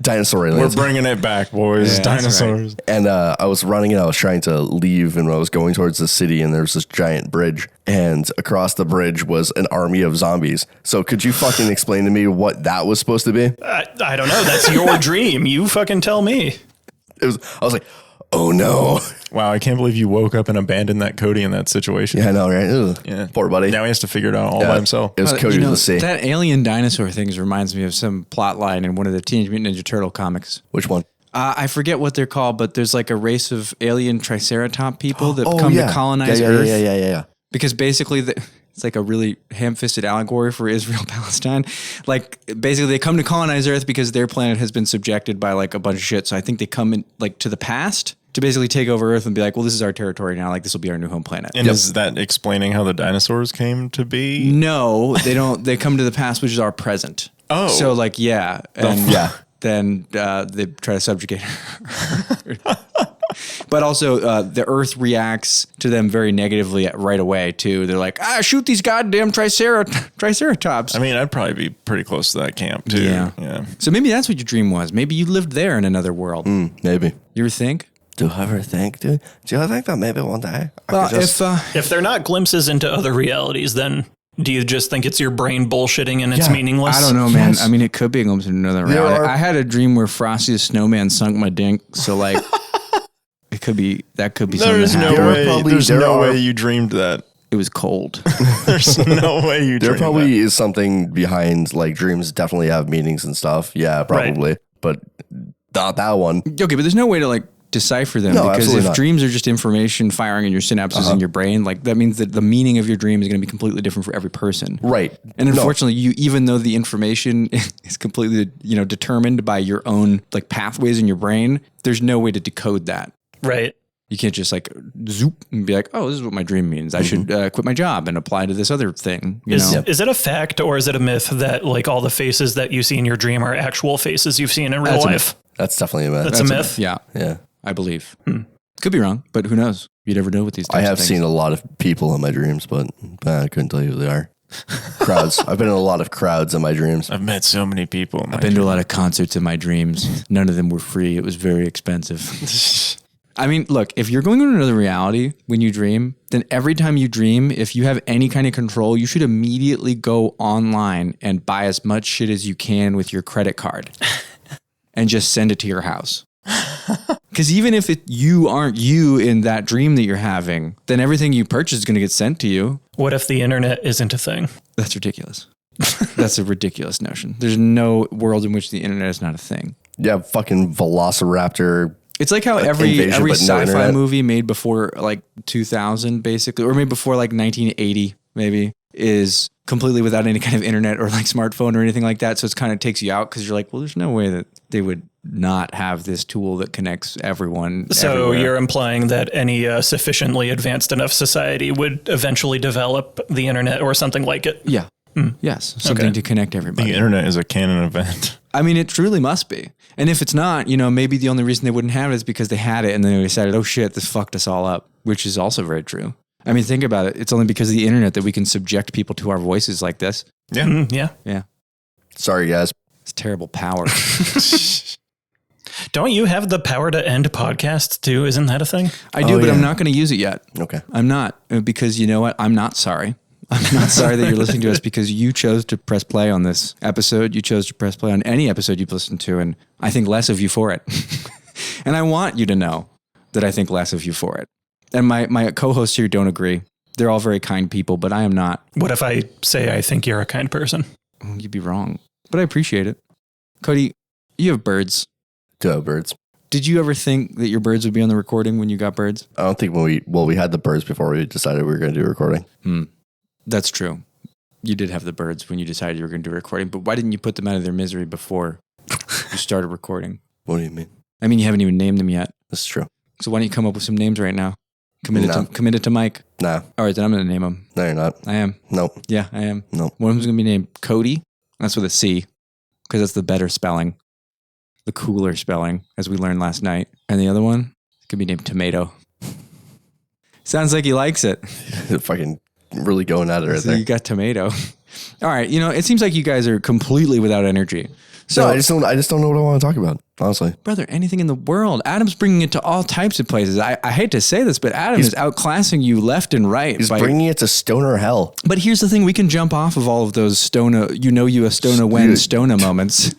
dinosaur aliens. We're bringing it back, boys. Yeah, dinosaurs. Right. And I was running and I was trying to leave, and I was going towards the city, and there's this giant bridge, and across the bridge was an army of zombies. So could you fucking explain to me what that was supposed to be? I don't know. That's your dream. You fucking tell me. I was like, Oh no. Wow, I can't believe you woke up and abandoned that Kody in that situation. Yeah, I know, right? Ugh. Yeah. Poor buddy. Now he has to figure it out all by himself. It was Kody to the sea. That alien dinosaur things reminds me of some plot line in one of the Teenage Mutant Ninja Turtle comics. Which one? I forget what they're called, but there's like a race of alien triceratop people that come to colonize Earth. Yeah. Because basically, it's like a really ham-fisted allegory for Israel-Palestine. Like, basically, they come to colonize Earth because their planet has been subjected by like a bunch of shit. So I think they come in like to the past to basically take over Earth and be like, well, this is our territory now. Like, this will be our new home planet. And is that explaining how the dinosaurs came to be? No, they don't. They come to the past, which is our present. Oh. So, like, yeah. And then they try to subjugate her. But also, the Earth reacts to them very negatively right away, too. They're like, shoot these goddamn triceratops. I mean, I'd probably be pretty close to that camp, too. Yeah. So maybe that's what your dream was. Maybe you lived there in another world. Maybe. You ever think? Do I ever think, dude? Do you think that maybe one day Well, if they're not glimpses into other realities, then do you just think it's your brain bullshitting and it's meaningless? I don't know, man. I mean, it could be a glimpse into another reality. I had a dream where Frosty the Snowman sunk my dink. So, like, that could be something. There's no way you dreamed that. It was cold. There's no way you dreamed that. There probably is something behind, like, dreams definitely have meanings and stuff. Yeah, probably. Right. But not that one. Okay, but there's no way to, like, decipher them because if dreams are just information firing in your synapses in your brain, like that means that the meaning of your dream is going to be completely different for every person. Right. And unfortunately, even though the information is completely, determined by your own like pathways in your brain, there's no way to decode that. Right. You can't just like zoop and be like, oh, this is what my dream means. I should quit my job and apply to this other thing. Is it a fact or is it a myth that like all the faces that you see in your dream are actual faces you've seen in real life? That's definitely a myth. That's a myth? Yeah. I believe. Could be wrong, but who knows? You never know with these things. I have seen a lot of people in my dreams, but I couldn't tell you who they are. Crowds. I've been in a lot of crowds in my dreams. I've met so many people. I've been to a lot of concerts in my dreams. None of them were free. It was very expensive. I mean, look, if you're going to another reality when you dream, then every time you dream, if you have any kind of control, you should immediately go online and buy as much shit as you can with your credit card and just send it to your house. Because even if you aren't you in that dream that you're having, then everything you purchase is going to get sent to you. What if the internet isn't a thing? That's ridiculous. That's a ridiculous notion. There's no world in which the internet is not a thing. Yeah, fucking Velociraptor. It's like how every sci-fi movie made before like 2000, basically, or maybe before like 1980, maybe, is completely without any kind of internet or like smartphone or anything like that. So it's kind of takes you out because you're like, well, there's no way that they would not have this tool that connects everyone. So everywhere. You're implying that any sufficiently advanced enough society would eventually develop the internet or something like it? Yeah. Yes. Something to connect everybody. The internet is a canon event. I mean, it truly must be. And if it's not, maybe the only reason they wouldn't have it is because they had it and then they decided, oh shit, this fucked us all up, which is also very true. I mean, think about it. It's only because of the internet that we can subject people to our voices like this. Yeah. Mm-hmm, yeah. Sorry, guys. It's terrible power. Don't you have the power to end podcasts too? Isn't that a thing? I do, but I'm not going to use it yet. Okay. I'm not, because you know what? I'm not sorry. I'm not sorry that you're listening to us because you chose to press play on this episode. You chose to press play on any episode you've listened to, and I think less of you for it. And I want you to know that I think less of you for it. And my co-hosts here don't agree. They're all very kind people, but I am not. What if I say I think you're a kind person? You'd be wrong, but I appreciate it. Kody, you have birds. Do have birds. Did you ever think that your birds would be on the recording when you got birds? I don't think we had the birds before we decided we were going to do recording. That's true. You did have the birds when you decided you were going to do recording, but why didn't you put them out of their misery before you started recording? What do you mean? I mean, you haven't even named them yet. That's true. So why don't you come up with some names right now? Committed to Mike. Nah. All right, then I'm going to name them. No, you're not. I am. Nope. Yeah, I am. Nope. One of them's going to be named Kody. That's with a C, because that's the better spelling, the cooler spelling, as we learned last night. And the other one could be named Tomato. Sounds like he likes it. Fucking really going at it right there. You got Tomato. All right, it seems like you guys are completely without energy. So no, I just don't know what I want to talk about, honestly. Brother, anything in the world. Adam's bringing it to all types of places. I hate to say this, but Adam is outclassing you left and right. He's bringing it to stoner hell. But here's the thing. We can jump off of all of those Stona when Stona moments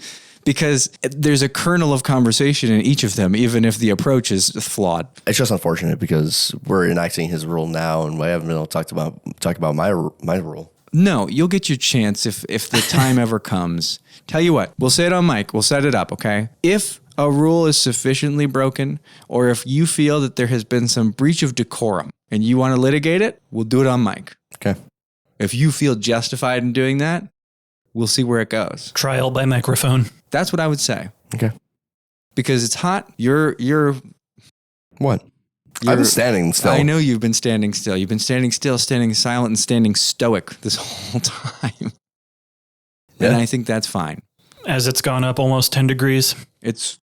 because there's a kernel of conversation in each of them, even if the approach is flawed. It's just unfortunate because we're enacting his rule now, and I haven't been able to talk about my rule. No, you'll get your chance if the time ever comes. Tell you what, we'll say it on mic. We'll set it up, okay? If a rule is sufficiently broken, or if you feel that there has been some breach of decorum and you want to litigate it, we'll do it on mic. Okay. If you feel justified in doing that, we'll see where it goes. Trial by microphone. That's what I would say. Okay. Because it's hot. You're What? I've been standing still. I know you've been standing still. You've been standing still, standing silent, and standing stoic this whole time. Yeah. And I think that's fine. As it's gone up almost 10 degrees. It's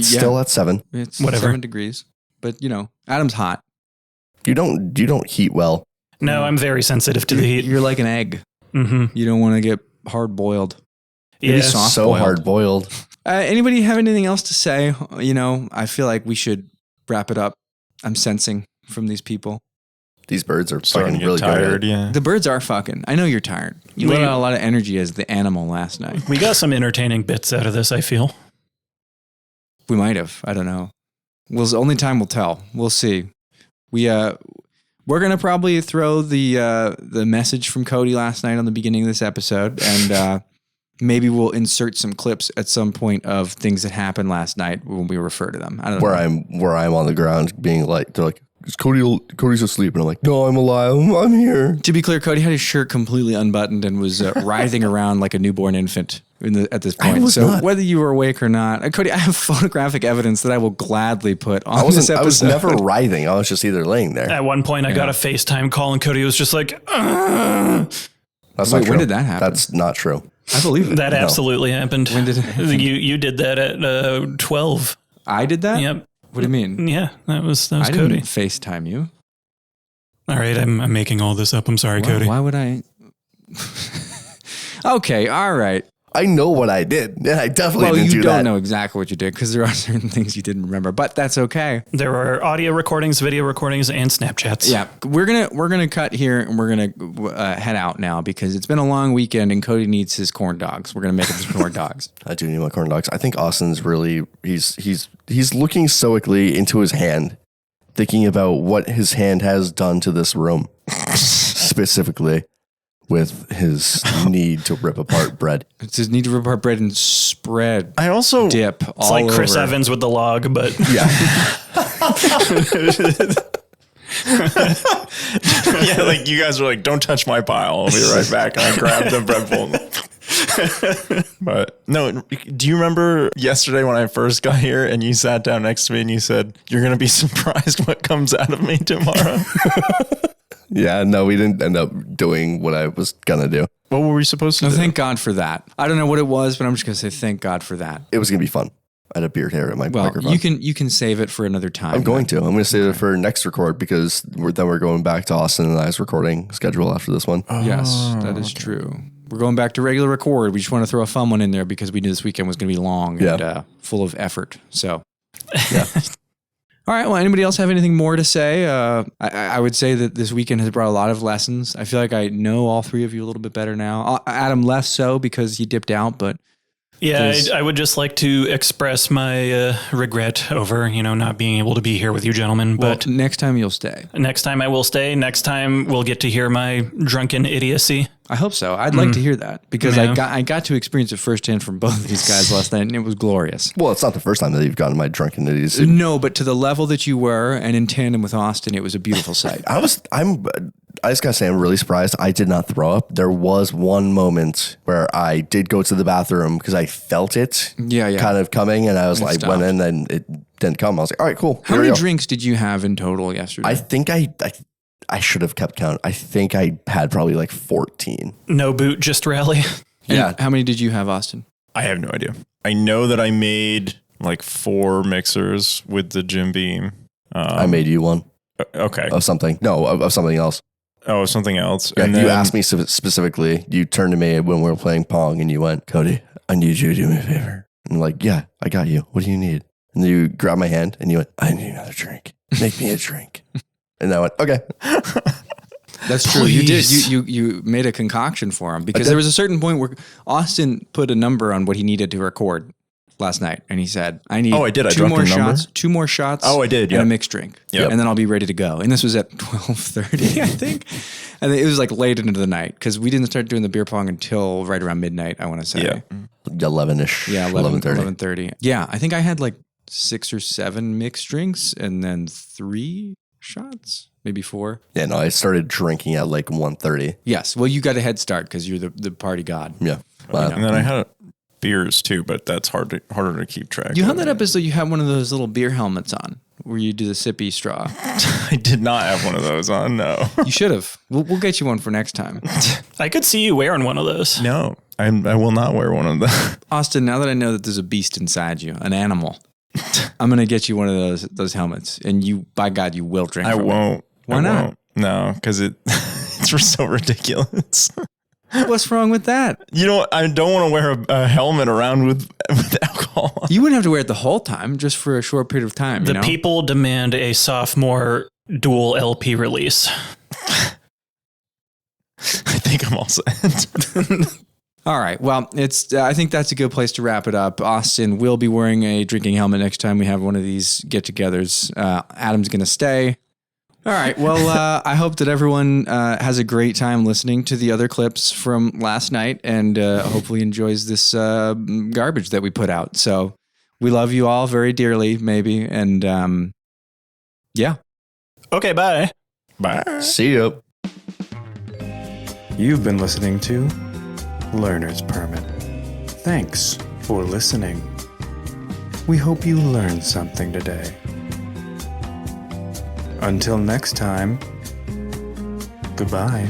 still at 7. It's whatever. 7 degrees. But, Adam's hot. You don't heat well. No, I'm very sensitive to the heat. You're like an egg. Mm-hmm. You don't want to get hard boiled. Yeah, so hard boiled. Anybody have anything else to say? I feel like we should wrap it up. I'm sensing from these people. These birds are Starting fucking to get really tired, good. yeah. The birds are fucking. I know you're tired. You let out a lot of energy as the animal last night. We got some entertaining bits out of this, I feel. We might have. I don't know. Only time will tell. We'll see. We're gonna probably throw the message from Kody last night on the beginning of this episode, and maybe we'll insert some clips at some point of things that happened last night when we refer to them. I don't know. Where I'm on the ground being like, they're like, Cody's asleep, and I'm like, no, I'm alive. I'm here. To be clear, Kody had his shirt completely unbuttoned and was writhing around like a newborn infant at this point. So not. whether you were awake or not, Kody, I have photographic evidence that I will gladly put on this episode. I was never writhing. I was just either laying there. At one point, I got a FaceTime call, and Kody was just like, "Ugh." That's not true. When did that happen? That's not true. I believe it. That absolutely happened. When did it happen? You did that at 12. I did that? Yep. What do you mean? Yeah, that was I Kody. didn't FaceTime you. All right, I'm making all this up. I'm sorry, Kody. Why would I? Okay, all right. I know what I did. Yeah, I definitely didn't do that. Well, you don't know exactly what you did because there are certain things you didn't remember, but that's okay. There are audio recordings, video recordings, and Snapchats. Yeah, we're gonna cut here and we're gonna head out now because it's been a long weekend and Kody needs his corn dogs. We're gonna make his corn dogs. I do need my corn dogs. I think Austin's really he's looking stoically into his hand, thinking about what his hand has done to this room, specifically with his need to rip apart bread. It's his need to rip apart bread and spread. I also dip. It's like Chris Evans with the log, but Yeah. yeah, like you guys were like, don't touch my pile. I'll be right back. And I grabbed the bread bowl. But no, do you remember yesterday when I first got here and you sat down next to me and you said, you're going to be surprised what comes out of me tomorrow? Yeah, no, we didn't end up doing what I was going to do. What were we supposed to do? Thank God for that. I don't know what it was, but I'm just going to say thank God for that. It was going to be fun. I had a beard hair in my microphone. You can save it for another time. I'm going to save it for next record because we're going back to Austin and I's recording schedule after this one. Yes, that is true. We're going back to regular record. We just want to throw a fun one in there because we knew this weekend was going to be long and full of effort. So, yeah. All right. Well, anybody else have anything more to say? I would say that this weekend has brought a lot of lessons. I feel like I know all three of you a little bit better now. Adam less so because he dipped out, but yeah, I would just like to express my regret over, not being able to be here with you gentlemen. But next time you'll stay. Next time I will stay. Next time we'll get to hear my drunken idiocy. I hope so. I'd like to hear that because I got to experience it firsthand from both of these guys last night, and it was glorious. Well, it's not the first time that you've gotten my drunken idiocy. No, but to the level that you were, and in tandem with Austin, it was a beautiful sight. I just gotta say, I'm really surprised I did not throw up. There was one moment where I did go to the bathroom because I felt it kind of coming, and I was like, went in and it didn't come. I was like, all right, cool. How many drinks did you have in total yesterday? I think I should have kept count. I think I had probably like 14. No boot, just rally. Yeah. How many did you have, Austin? I have no idea. I know that I made like 4 mixers with the Jim Beam. I made you one. Okay. Of something. No, of something else. Oh, something else. Yeah, and you then, asked me specifically, you turned to me when we were playing Pong and you went, Kody, I need you to do me a favor. And I'm like, yeah, I got you. What do you need? And then you grabbed my hand and you went, I need another drink. Make me a drink. And I went, okay. That's true. Please. You did. You made a concoction for him because there was a certain point where Austin put a number on what he needed to record last night, and he said, "I need two more shots. Oh, I did. And a mixed drink, Yep. and then I'll be ready to go." And this was at 12:30, I think, and it was like late into the night because we didn't start doing the beer pong until right around midnight. I want to say, 11ish. Yeah, 11:30. Yeah, I think I had like 6 or 7 mixed drinks, and then 3 shots. Maybe 4. Yeah, no, I started drinking at like 1:30. Yes. Well, you got a head start because you're the party god. Yeah. And then I had beers too, but that's harder to keep track. You held that up as though you had one of those little beer helmets on where you do the sippy straw. I did not have one of those on, no. You should have. We'll get you one for next time. I could see you wearing one of those. No, I will not wear one of them. Austin, now that I know that there's a beast inside you, an animal, I'm going to get you one of those helmets. And you, by God, you will drink. I won't. Why not? No, because it's so ridiculous. What's wrong with that? I don't want to wear a helmet around with alcohol. You wouldn't have to wear it the whole time, just for a short period of time. The people demand a sophomore dual LP release. I think I'm all set. All right. Well, I think that's a good place to wrap it up. Austin will be wearing a drinking helmet next time we have one of these get-togethers. Adam's going to stay. All right. Well, I hope that everyone has a great time listening to the other clips from last night and hopefully enjoys this garbage that we put out. So we love you all very dearly, maybe. And yeah. Okay, bye. Bye. See you. You've been listening to Learner's Permit. Thanks for listening. We hope you learned something today. Until next time, goodbye.